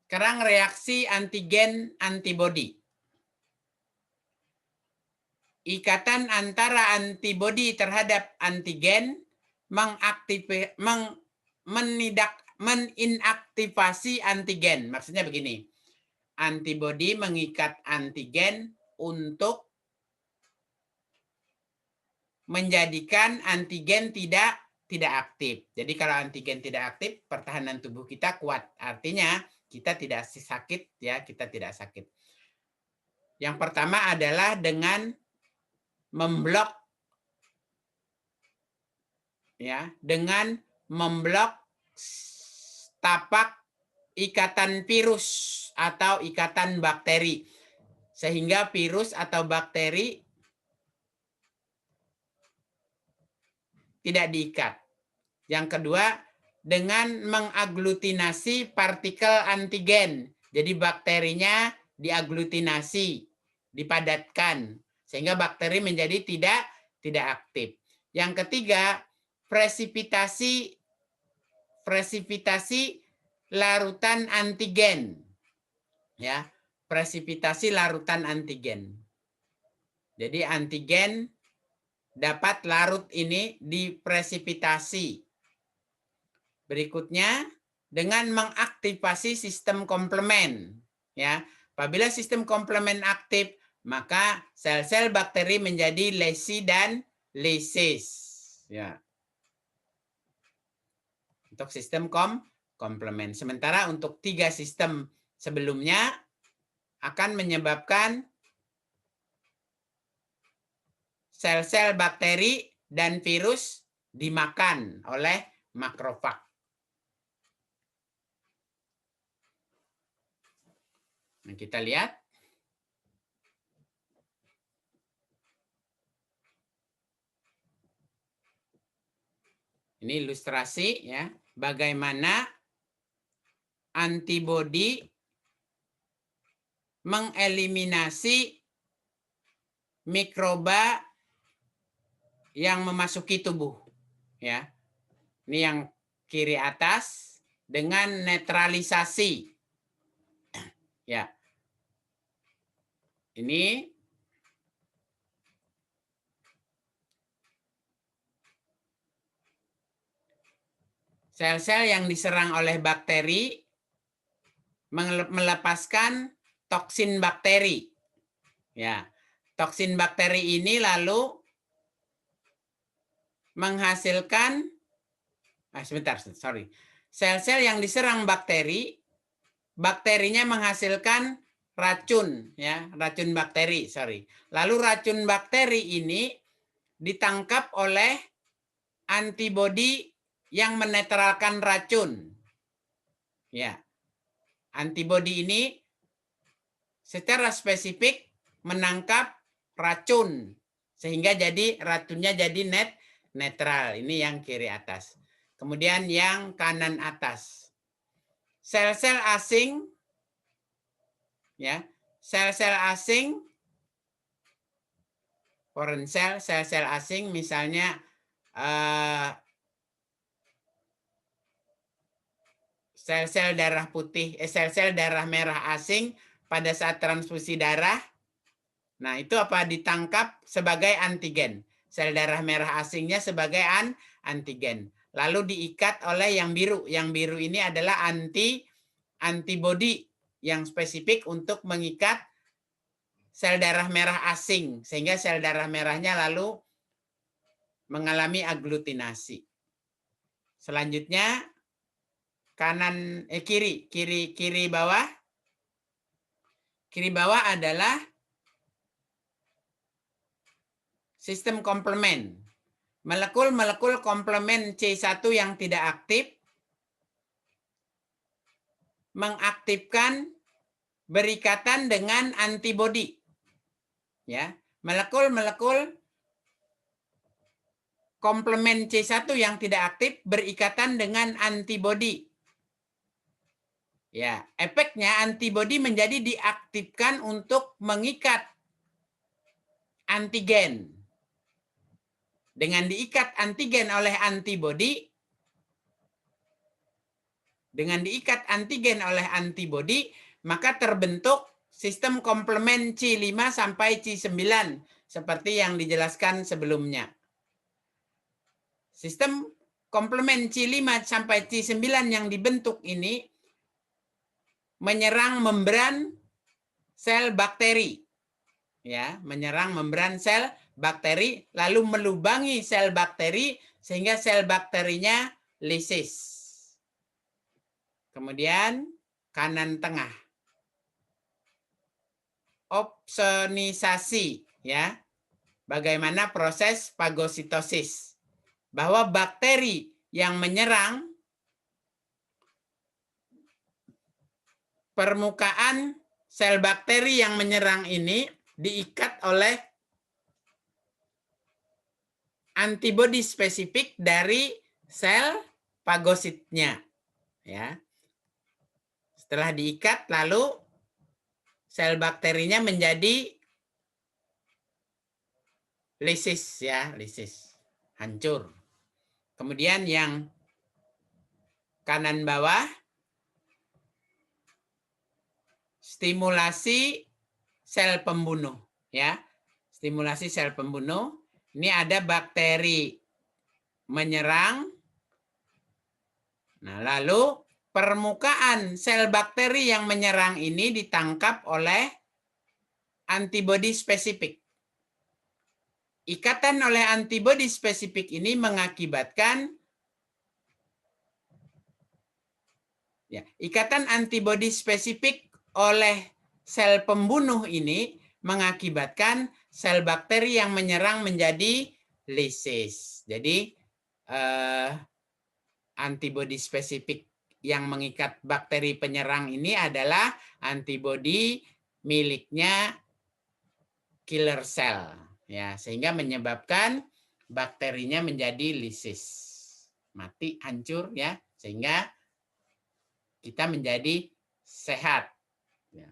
Sekarang reaksi antigen antibodi. Ikatan antara antibodi terhadap antigen meninaktivasi antigen. Maksudnya begini, antibodi mengikat antigen untuk menjadikan antigen tidak aktif. Jadi kalau antigen tidak aktif, pertahanan tubuh kita kuat. Artinya kita tidak sakit ya, kita tidak sakit. Yang pertama adalah dengan memblok ya, dengan memblok tapak ikatan virus atau ikatan bakteri sehingga virus atau bakteri tidak diikat. Yang kedua, dengan mengaglutinasi partikel antigen. Jadi bakterinya diaglutinasi, dipadatkan sehingga bakteri menjadi tidak aktif. Yang ketiga, presipitasi larutan antigen. Ya, presipitasi larutan antigen. Jadi antigen dapat larut ini dipresipitasi. Berikutnya, dengan mengaktifasi sistem komplement. Ya, apabila sistem komplement aktif, maka sel-sel bakteri menjadi lesi dan lysis. Ya. Untuk sistem komplement. Sementara untuk 3 sistem sebelumnya akan menyebabkan sel-sel bakteri dan virus dimakan oleh makrofag. Nah, kita lihat. Ini ilustrasi ya, bagaimana antibodi mengeliminasi mikroba yang memasuki tubuh. Ya. Ini yang kiri atas dengan netralisasi. Ya. Ini sel-sel yang diserang oleh bakteri melepaskan toksin bakteri. Ya. Toksin bakteri ini lalu menghasilkan sel-sel yang diserang bakteri, bakterinya menghasilkan racun ya, racun bakteri, Lalu racun bakteri ini ditangkap oleh antibodi yang menetralkan racun. Ya. Antibodi ini secara spesifik menangkap racun sehingga jadi racunnya jadi netral. Ini yang kiri atas. Kemudian yang kanan atas. Sel-sel asing ya, sel-sel asing foreign cell, sel-sel asing misalnya sel-sel darah putih, sel-sel darah merah asing pada saat transfusi darah. Nah, itu apa? Ditangkap sebagai antigen. Sel darah merah asingnya sebagai antigen. Lalu diikat oleh yang biru. Yang biru ini adalah antibodi yang spesifik untuk mengikat sel darah merah asing, sehingga sel darah merahnya lalu mengalami aglutinasi. Selanjutnya kiri bawah. Kiri bawah adalah sistem komplement. Molekul-molekul komplement C1 yang tidak aktif mengaktifkan berikatan dengan antibodi. Ya, molekul-molekul komplement C1 yang tidak aktif berikatan dengan antibodi. Ya, efeknya antibodi menjadi diaktifkan untuk mengikat antigen. Dengan diikat antigen oleh antibodi, maka terbentuk sistem komplement C5 sampai C9 seperti yang dijelaskan sebelumnya. Sistem komplement C5 sampai C9 yang dibentuk ini menyerang membran sel bakteri. Ya, menyerang membran sel bakteri lalu melubangi sel bakteri sehingga sel bakterinya lisis. Kemudian kanan tengah. Opsonisasi, ya. Bagaimana proses fagositosis? Bahwa bakteri yang menyerang permukaan sel bakteri yang menyerang ini diikat oleh antibodi spesifik dari sel fagositnya, ya. Setelah diikat lalu sel bakterinya menjadi lisis, ya, lisis, hancur. Kemudian yang kanan bawah, stimulasi sel pembunuh, ya. Stimulasi sel pembunuh. Ini ada bakteri menyerang. Nah, lalu permukaan sel bakteri yang menyerang ini ditangkap oleh antibodi spesifik. Ikatan oleh antibodi spesifik ini mengakibatkan ikatan antibodi spesifik oleh sel pembunuh ini mengakibatkan sel bakteri yang menyerang menjadi lisis. Jadi antibodi spesifik yang mengikat bakteri penyerang ini adalah antibodi miliknya killer cell, ya, sehingga menyebabkan bakterinya menjadi lisis, mati, hancur, ya, sehingga kita menjadi sehat. Ya.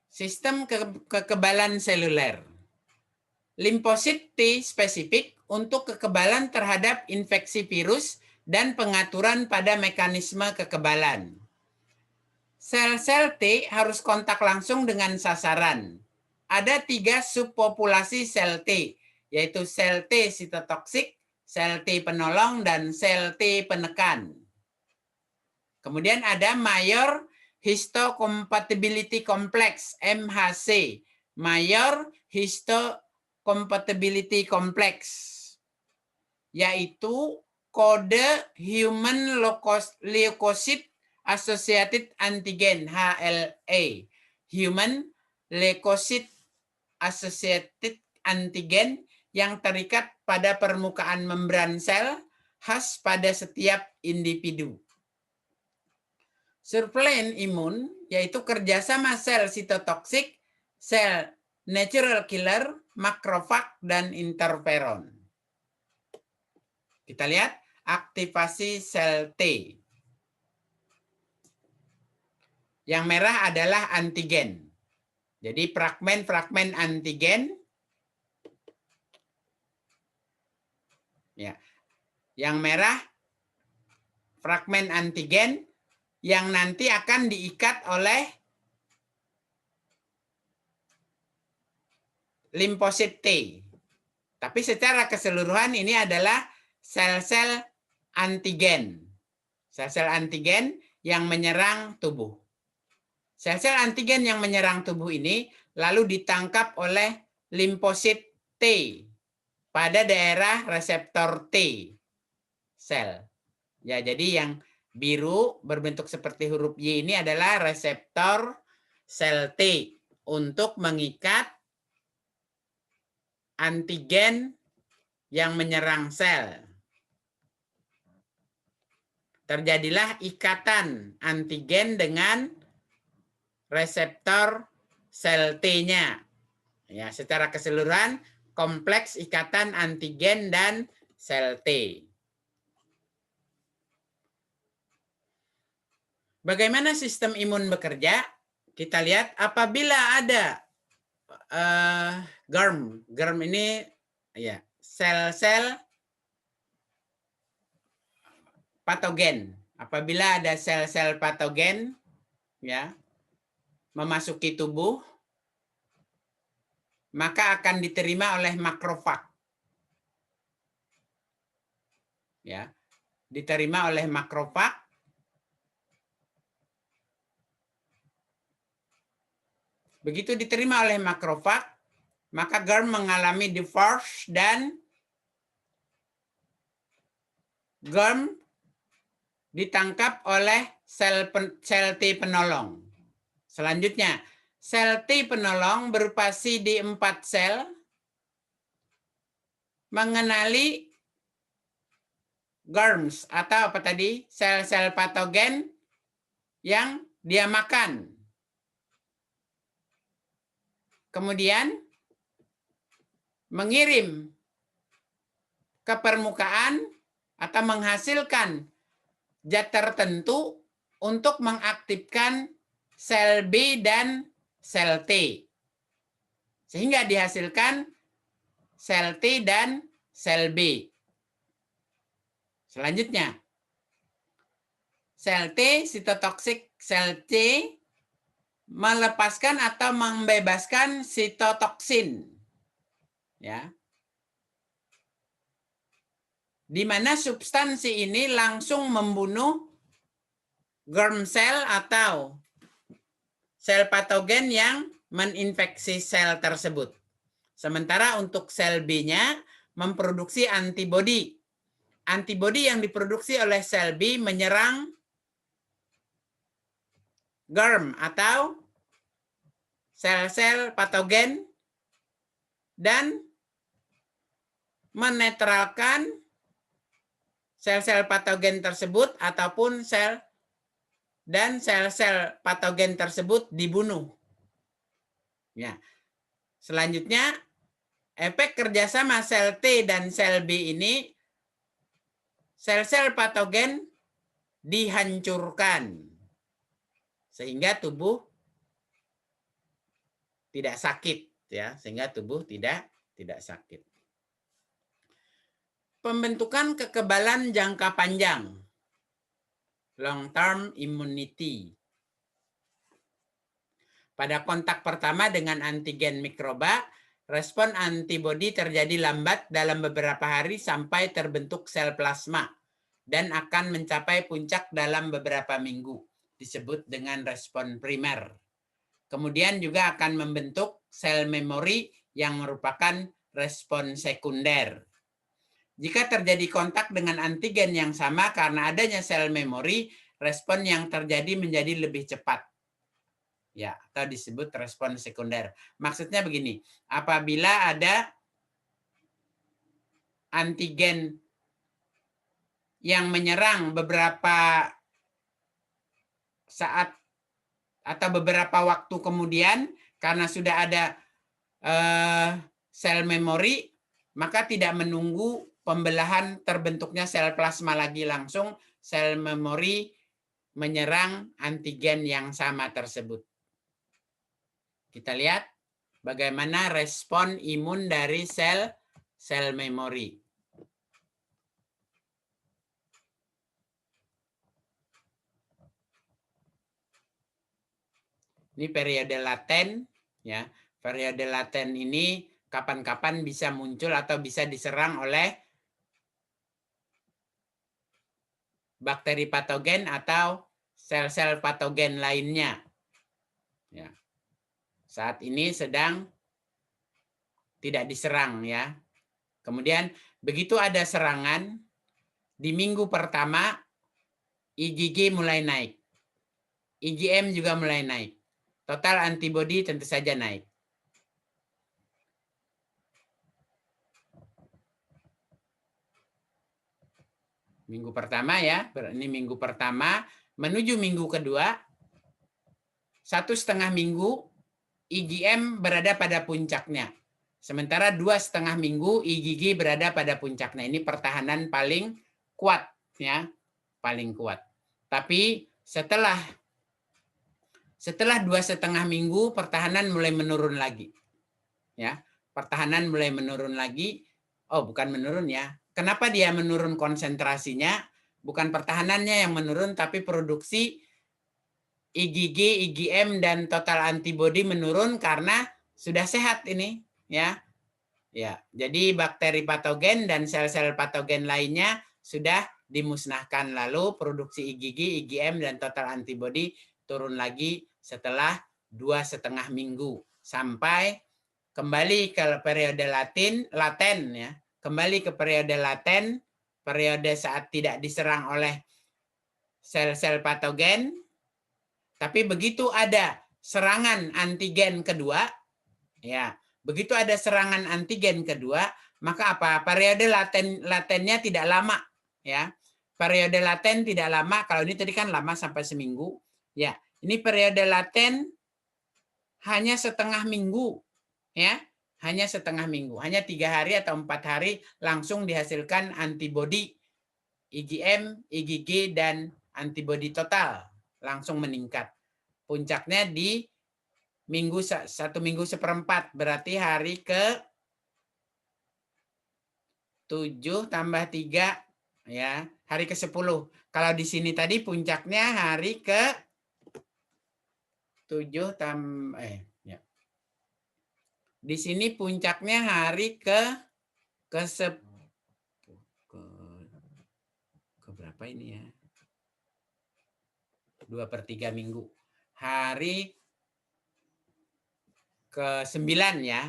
Sistem kekebalan seluler. Limfosit T spesifik untuk kekebalan terhadap infeksi virus dan pengaturan pada mekanisme kekebalan. Sel-sel T harus kontak langsung dengan sasaran. Ada 3 subpopulasi sel T, yaitu sel T sitotoksik, sel T penolong, dan sel T penekan. Kemudian ada Mayor Histocompatibility Complex, MHC. Mayor Histocompatibility Complex, yaitu kode Human Leukocyte Associated Antigen, HLA. Human Leukocyte Associated Antigen yang terikat pada permukaan membran sel khas pada setiap individu. Surveillance imun, yaitu kerjasama sel sitotoksik, sel natural killer, makrofag, dan interferon. Kita lihat aktivasi sel T. Yang merah adalah antigen. Jadi fragmen-fragmen antigen. Ya. Yang merah fragmen antigen yang nanti akan diikat oleh limfosit T. Tapi secara keseluruhan ini adalah sel-sel antigen. Sel-sel antigen yang menyerang tubuh. Sel-sel antigen yang menyerang tubuh ini lalu ditangkap oleh limfosit T pada daerah reseptor T sel. Ya, jadi yang biru berbentuk seperti huruf Y ini adalah reseptor sel T untuk mengikat antigen yang menyerang sel. Terjadilah ikatan antigen dengan reseptor sel T-nya. Ya, secara keseluruhan kompleks ikatan antigen dan sel T. Bagaimana sistem imun bekerja? Kita lihat apabila ada germ. Germ ini ya sel-sel patogen. Apabila ada sel-sel patogen ya memasuki tubuh, maka akan diterima oleh makrofag. Ya. Diterima oleh makrofag. Begitu diterima oleh makrofag, maka germ mengalami divorce dan germ ditangkap oleh sel T penolong. Selanjutnya, sel T penolong berupa CD4 sel mengenali germs atau apa tadi? Sel-sel patogen yang dia makan. Kemudian mengirim ke permukaan atau menghasilkan zat tertentu untuk mengaktifkan sel B dan sel T. Sehingga dihasilkan sel T dan sel B. Selanjutnya, sel T, sitotoksik sel T, melepaskan atau membebaskan sitotoksin. Ya. Di mana substansi ini langsung membunuh germ cell atau sel patogen yang meninfeksi sel tersebut. Sementara untuk sel B-nya memproduksi antibodi. Antibodi yang diproduksi oleh sel B menyerang germ atau sel-sel patogen dan menetralkan sel-sel patogen tersebut ataupun sel-sel patogen tersebut dibunuh. Ya. Selanjutnya, efek kerjasama sel T dan sel B ini, sel-sel patogen dihancurkan sehingga tubuh tidak sakit, ya, sehingga tubuh tidak sakit. Pembentukan kekebalan jangka panjang, long term immunity. Pada kontak pertama dengan antigen mikroba, respon antibodi terjadi lambat dalam beberapa hari sampai terbentuk sel plasma dan akan mencapai puncak dalam beberapa minggu, disebut dengan respon primer. Kemudian juga akan membentuk sel memori yang merupakan respon sekunder. Jika terjadi kontak dengan antigen yang sama karena adanya sel memori, respon yang terjadi menjadi lebih cepat. Ya, atau disebut respon sekunder. Maksudnya begini, apabila ada antigen yang menyerang beberapa saat atau beberapa waktu kemudian karena sudah ada sel memori, maka tidak menunggu pembelahan terbentuknya sel plasma lagi, langsung sel memori menyerang antigen yang sama tersebut. Kita lihat bagaimana respon imun dari sel memori. Ini periode laten, ya. Periode laten ini kapan-kapan bisa muncul atau bisa diserang oleh bakteri patogen atau sel-sel patogen lainnya. Ya. Saat ini sedang tidak diserang ya. Kemudian begitu ada serangan di minggu pertama IgG mulai naik. IgM juga mulai naik. Total antibody tentu saja naik. Minggu pertama ya, ini minggu pertama menuju minggu kedua, 1,5 minggu IgM berada pada puncaknya. Sementara 2,5 minggu IgG berada pada puncaknya. Ini pertahanan paling kuat ya, paling kuat. Tapi setelah 2,5 minggu pertahanan mulai menurun lagi. Ya, pertahanan mulai menurun lagi. Oh, bukan menurun ya. Kenapa dia menurun konsentrasinya? Bukan pertahanannya yang menurun, tapi produksi IgG, IgM dan total antibody menurun karena sudah sehat ini, ya. Ya, jadi bakteri patogen dan sel-sel patogen lainnya sudah dimusnahkan, lalu produksi IgG, IgM dan total antibody turun lagi setelah 2,5 minggu sampai kembali ke periode laten ya. Kembali ke periode laten, periode saat tidak diserang oleh sel-sel patogen. Tapi begitu ada serangan antigen kedua, ya, begitu ada serangan antigen kedua, maka apa? Periode latennya tidak lama, ya. Periode laten tidak lama. Kalau ini tadi kan lama sampai seminggu, ya. Ini periode laten hanya setengah minggu, ya. Hanya setengah minggu, hanya 3 hari atau 4 hari langsung dihasilkan antibody IgM, IgG dan antibody total langsung meningkat. Puncaknya di 1 minggu seperempat, berarti hari ke 7 tambah 3 ya, hari ke 10. Kalau di sini tadi puncaknya hari ke 7 tambah ya. Di sini puncaknya hari ke berapa ini ya? 2/3 minggu. Hari ke 9 ya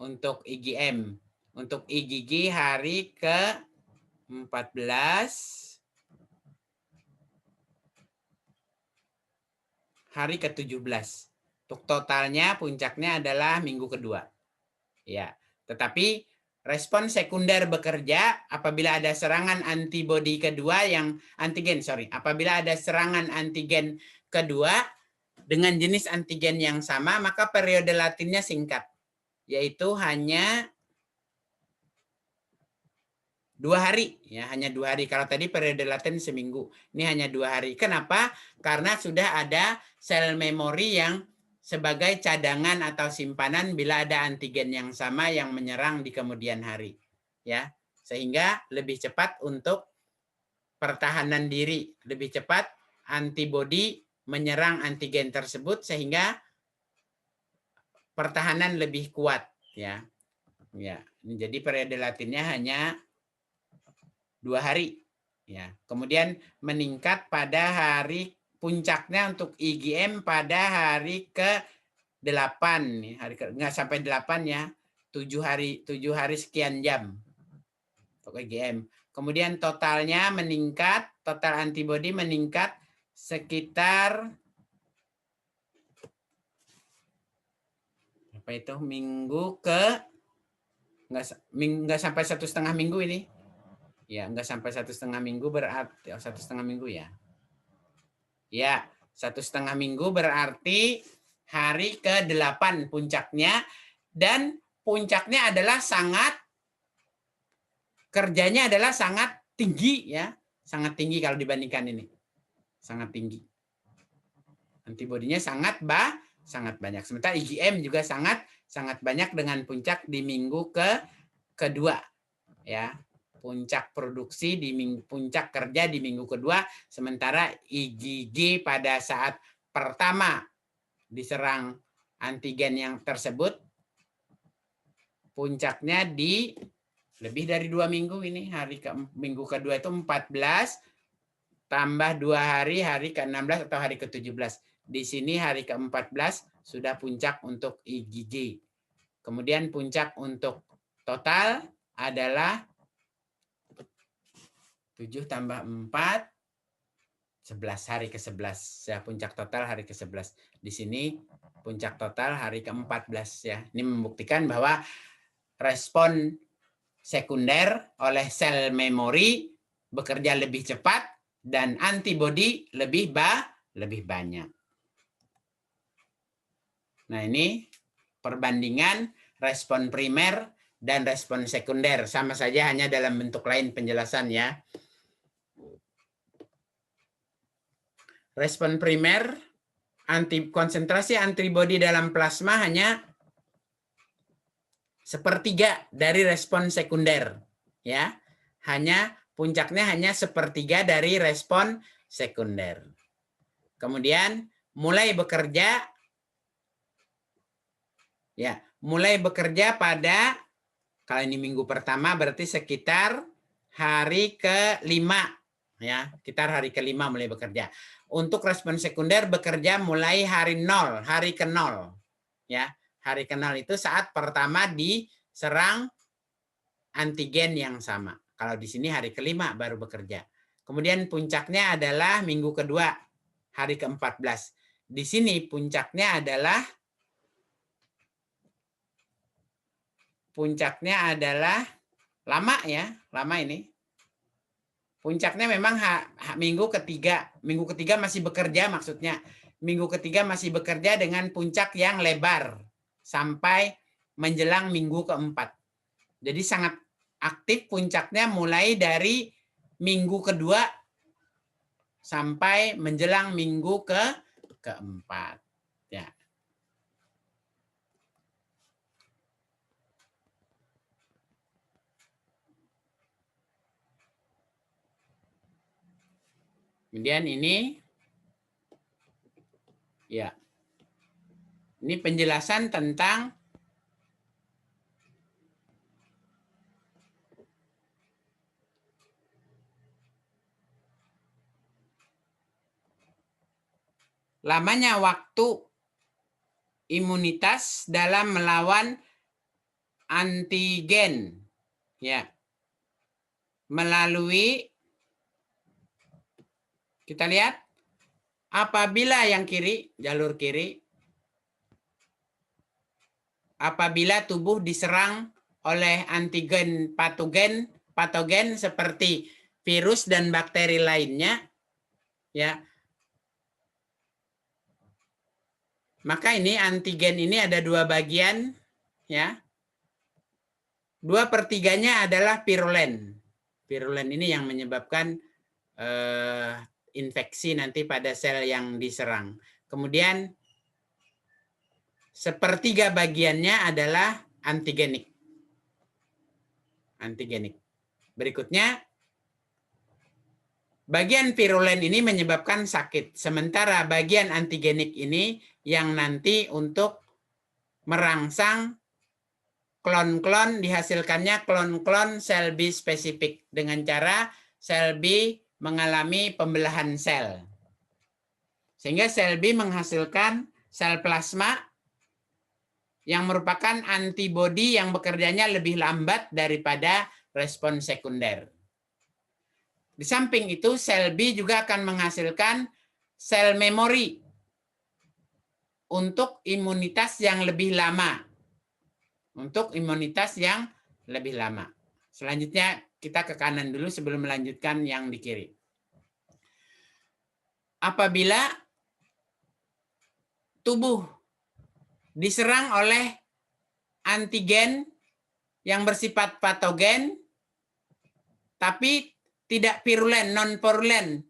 untuk IgM. Untuk IgG hari ke 14. Hari ke 17. Untuk totalnya puncaknya adalah minggu kedua. Ya, tetapi respon sekunder bekerja apabila ada serangan antibodi kedua yang apabila ada serangan antigen kedua dengan jenis antigen yang sama, maka periode latennya singkat, yaitu hanya 2 hari, ya, hanya 2 hari. Kalau tadi periode laten seminggu, ini hanya 2 hari. Kenapa? Karena sudah ada sel memori yang sebagai cadangan atau simpanan bila ada antigen yang sama yang menyerang di kemudian hari, ya, sehingga lebih cepat untuk pertahanan diri, lebih cepat antibodi menyerang antigen tersebut sehingga pertahanan lebih kuat, ya. Ya, jadi periode latennya hanya 2 hari, ya. Kemudian meningkat pada hari puncaknya untuk IgM pada hari ke-8 nih, nggak sampai 8 ya, 7 hari sekian jam untuk IgM. Kemudian totalnya meningkat, total antibody meningkat sekitar apa itu minggu ke nggak sampai 1,5 minggu ini. Ya, nggak sampai 1,5 minggu berarti 1,5 minggu ya. Ya, 1,5 minggu berarti hari ke-8 puncaknya, dan puncaknya adalah kerjanya adalah sangat tinggi ya, sangat tinggi kalau dibandingkan ini, sangat tinggi. Antibodinya sangat banyak. Sementara IgM juga sangat banyak dengan puncak di minggu kedua ya. Puncak produksi puncak kerja di minggu kedua, sementara IgG pada saat pertama diserang antigen yang tersebut puncaknya di lebih dari 2 minggu ini, minggu kedua itu 14 tambah 2 hari, hari ke-16 atau hari ke-17. Di sini hari ke-14 sudah puncak untuk IgG. Kemudian puncak untuk total adalah 7 tambah 4, 11, hari ke-11. Ya, puncak total hari ke-11. Di sini puncak total hari ke-14 ya. Ini membuktikan bahwa respon sekunder oleh sel memori bekerja lebih cepat dan antibodi lebih banyak. Nah, ini perbandingan respon primer dan respon sekunder. Sama saja, hanya dalam bentuk lain penjelasan ya. Respon primer, konsentrasi antibodi dalam plasma hanya sepertiga dari respon sekunder. Ya, puncaknya hanya sepertiga dari respon sekunder. Kemudian mulai bekerja pada, kalau ini minggu pertama berarti sekitar hari ke-5 ya, sekitar hari ke-5 mulai bekerja. Untuk respon sekunder bekerja mulai hari 0, hari ke-0 ya. Hari ke-0 itu saat pertama diserang antigen yang sama. Kalau di sini hari ke-5 baru bekerja. Kemudian puncaknya adalah minggu kedua, hari ke-14. Di sini puncaknya lama ya, lama ini. Puncaknya memang minggu ketiga. Minggu ketiga masih bekerja maksudnya. Minggu ketiga masih bekerja dengan puncak yang lebar sampai menjelang minggu ke-4. Jadi sangat aktif puncaknya mulai dari minggu kedua sampai menjelang minggu ke-4. Ya. Kemudian ini ya. Ini penjelasan tentang lamanya waktu imunitas dalam melawan antigen ya. Melalui, kita lihat, apabila yang kiri, jalur kiri, apabila tubuh diserang oleh antigen patogen seperti virus dan bakteri lainnya, ya, maka ini antigen ini ada 2 bagian, ya. 2/3-nya adalah virulen. Virulen ini yang menyebabkan infeksi nanti pada sel yang diserang. Kemudian 1/3 bagiannya adalah antigenik. Berikutnya, bagian virulen ini menyebabkan sakit. Sementara bagian antigenik ini yang nanti untuk merangsang klon-klon, dihasilkannya klon-klon sel B spesifik dengan cara sel B mengalami pembelahan sel. Sehingga sel B menghasilkan sel plasma yang merupakan antibodi yang bekerjanya lebih lambat daripada respon sekunder. Di samping itu, sel B juga akan menghasilkan sel memori untuk imunitas yang lebih lama. Selanjutnya kita ke kanan dulu sebelum melanjutkan yang di kiri. Apabila tubuh diserang oleh antigen yang bersifat patogen, tapi tidak virulen, non-virulen,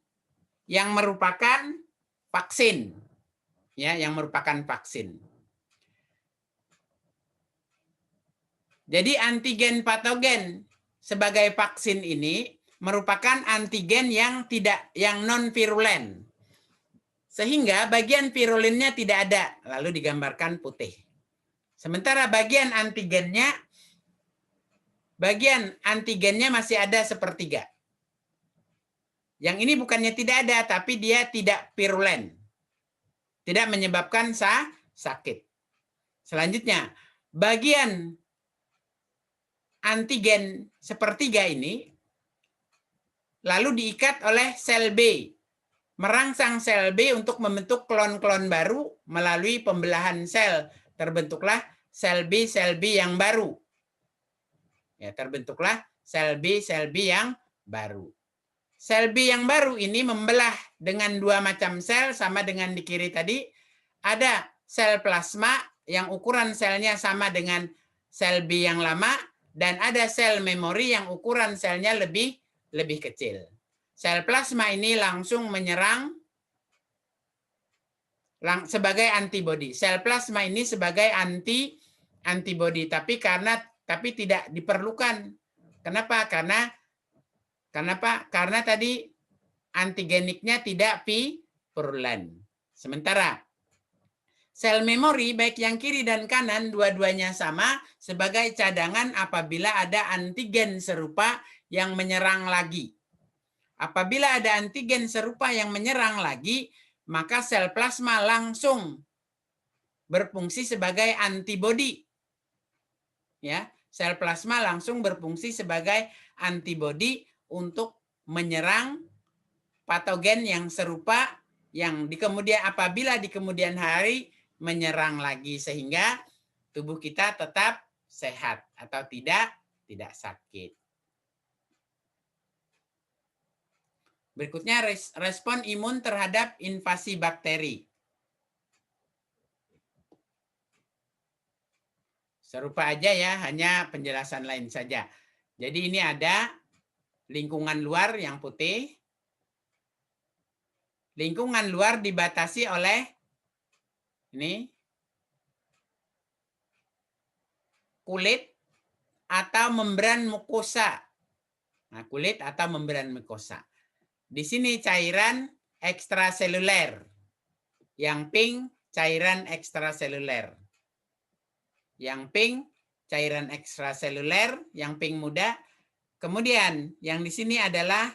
yang merupakan vaksin. Ya, yang merupakan vaksin. Jadi antigen patogen sebagai vaksin ini merupakan antigen yang non-virulen. Sehingga bagian virulennya tidak ada, lalu digambarkan putih. Sementara bagian antigennya masih ada 1/3. Yang ini bukannya tidak ada, tapi dia tidak virulen. Tidak menyebabkan sakit. Selanjutnya, bagian antigen sepertiga ini lalu diikat oleh sel B, merangsang sel B untuk membentuk klon-klon baru melalui pembelahan sel. Terbentuklah sel B yang baru. Ya, terbentuklah sel B yang baru. Sel B yang baru ini membelah dengan dua macam sel, sama dengan di kiri tadi. Ada sel plasma yang ukuran selnya sama dengan sel B yang lama, dan ada sel memori yang ukuran selnya lebih kecil. Sel plasma ini langsung menyerang sebagai antibodi. Sel plasma ini sebagai antibodi, tapi tidak diperlukan. Kenapa? Karena tadi antigeniknya tidak virulen. Sementara sel memori baik yang kiri dan kanan dua-duanya sama sebagai cadangan apabila ada antigen serupa yang menyerang lagi. Apabila ada antigen serupa yang menyerang lagi, maka sel plasma langsung berfungsi sebagai antibodi. Ya, sel plasma langsung berfungsi sebagai antibodi untuk menyerang patogen yang serupa yang apabila di kemudian hari menyerang lagi, sehingga tubuh kita tetap sehat atau tidak sakit. Berikutnya respon imun terhadap invasi bakteri. Serupa aja ya, hanya penjelasan lain saja. Jadi ini ada lingkungan luar yang putih. Lingkungan luar dibatasi oleh ini kulit atau membran mukosa. Nah, kulit atau membran mukosa. Di sini cairan ekstraseluler. Yang pink cairan ekstraseluler. Yang pink cairan ekstraseluler, yang pink muda. Kemudian yang di sini adalah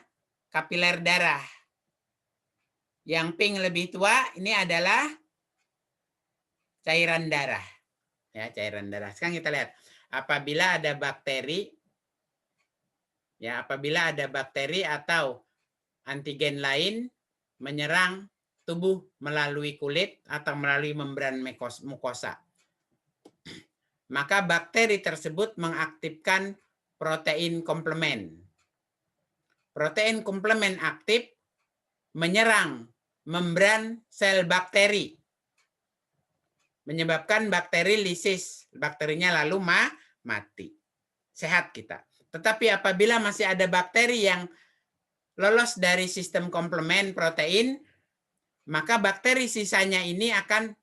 kapiler darah. Yang pink lebih tua ini adalah cairan darah. Ya, cairan darah. Sekarang kita lihat, apabila ada bakteri atau antigen lain menyerang tubuh melalui kulit atau melalui membran mukosa, maka bakteri tersebut mengaktifkan protein komplement. Protein komplement aktif menyerang membran sel bakteri, menyebabkan bakteri lisis. Bakterinya lalu mati. Sehat kita. Tetapi apabila masih ada bakteri yang lolos dari sistem komplement protein, maka bakteri sisanya ini akan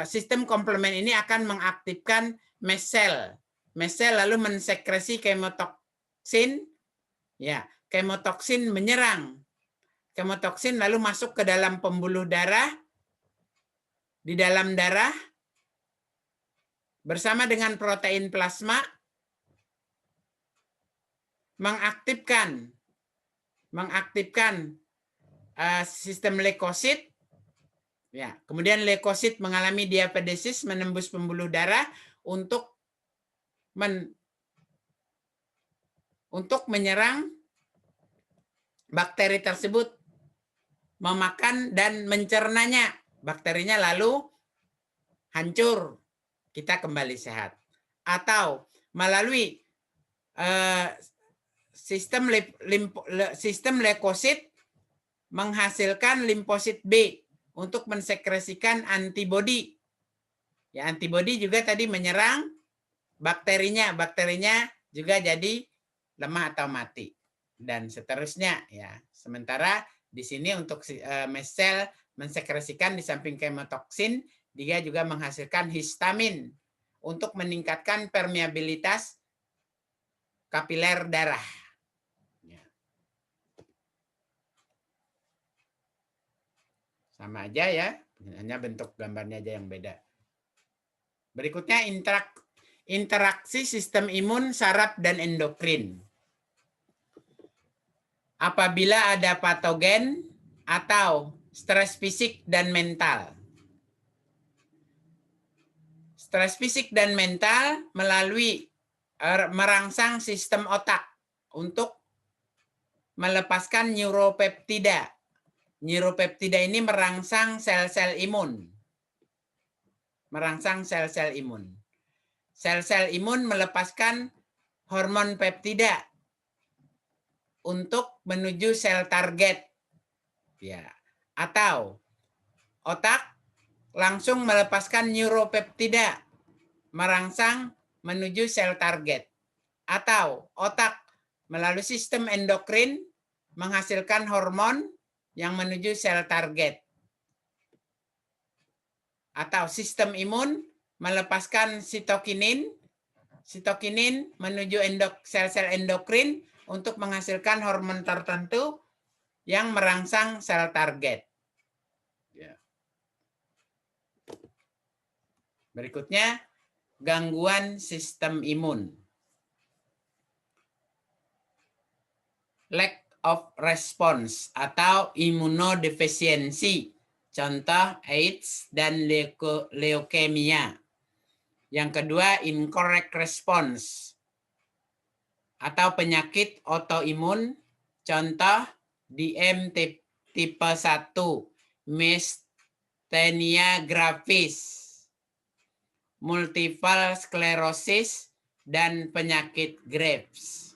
sistem komplement ini akan mengaktifkan mast cell. Mast cell lalu mensekresi kemotoksin. Ya, kemotoksin menyerang. Kemotoksin lalu masuk ke dalam pembuluh darah. Di dalam darah bersama dengan protein plasma mengaktifkan sistem leukosit. Ya, kemudian leukosit mengalami diapedesis, menembus pembuluh darah untuk menyerang bakteri tersebut, memakan dan mencernanya. Bakterinya lalu hancur, kita kembali sehat. Atau melalui sistem leukosit menghasilkan limfosit B untuk mensekresikan antibodi. Ya, antibodi juga tadi menyerang bakterinya. Bakterinya juga jadi lemah atau mati. Dan seterusnya. Ya. Sementara di sini untuk mast cell mensekresikan di samping kemotoksin, dia juga menghasilkan histamin untuk meningkatkan permeabilitas kapiler darah. Sama aja ya, hanya bentuk gambarnya aja yang beda. Berikutnya interaksi sistem imun, saraf, dan endokrin. Apabila ada patogen atau stres fisik dan mental. Stres fisik dan mental melalui merangsang sistem otak untuk melepaskan neuropeptida. Neuropeptida ini merangsang sel-sel imun. Merangsang sel-sel imun. Sel-sel imun melepaskan hormon peptida untuk menuju sel target. Ya. Atau otak langsung melepaskan neuropeptida merangsang menuju sel target. Atau otak melalui sistem endokrin menghasilkan hormon yang menuju sel target. Atau sistem imun melepaskan sitokinin menuju sel-sel endokrin untuk menghasilkan hormon tertentu yang merangsang sel target. Berikutnya, gangguan sistem imun. Lack of response atau imunodefisiensi. Contoh AIDS dan leukemia. Yang kedua, incorrect response atau penyakit autoimun. Contoh DM tipe 1, myasthenia gravis, multiple sclerosis, dan penyakit Graves.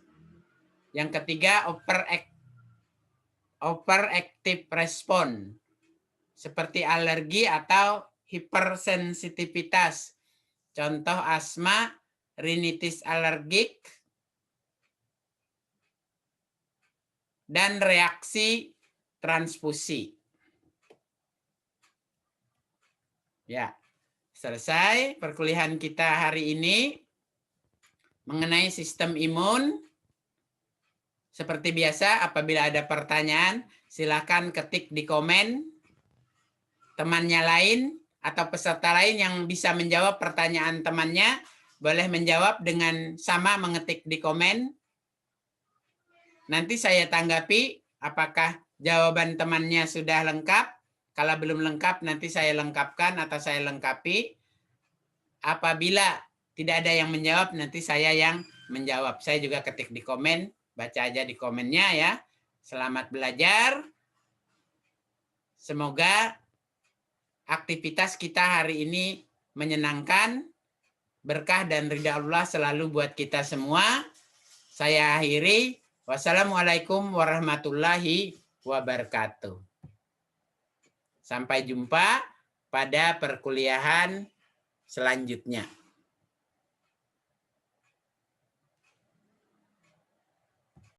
Yang ketiga, overactive response, seperti alergi atau hipersensitivitas. Contoh asma, rinitis alergik, dan reaksi transfusi. Ya, selesai perkuliahan kita hari ini mengenai sistem imun. Seperti biasa, apabila ada pertanyaan, silakan ketik di komen. Temannya lain atau peserta lain yang bisa menjawab pertanyaan temannya, boleh menjawab dengan sama mengetik di komen. Nanti saya tanggapi apakah jawaban temannya sudah lengkap. Kalau belum lengkap, nanti saya lengkapkan atau saya lengkapi. Apabila tidak ada yang menjawab, nanti saya yang menjawab. Saya juga ketik di komen, baca aja di komennya ya. Selamat belajar. Semoga aktivitas kita hari ini menyenangkan. Berkah dan ridha Allah selalu buat kita semua. Saya akhiri. Wassalamualaikum warahmatullahi wabarakatuh. Sampai jumpa pada perkuliahan selanjutnya.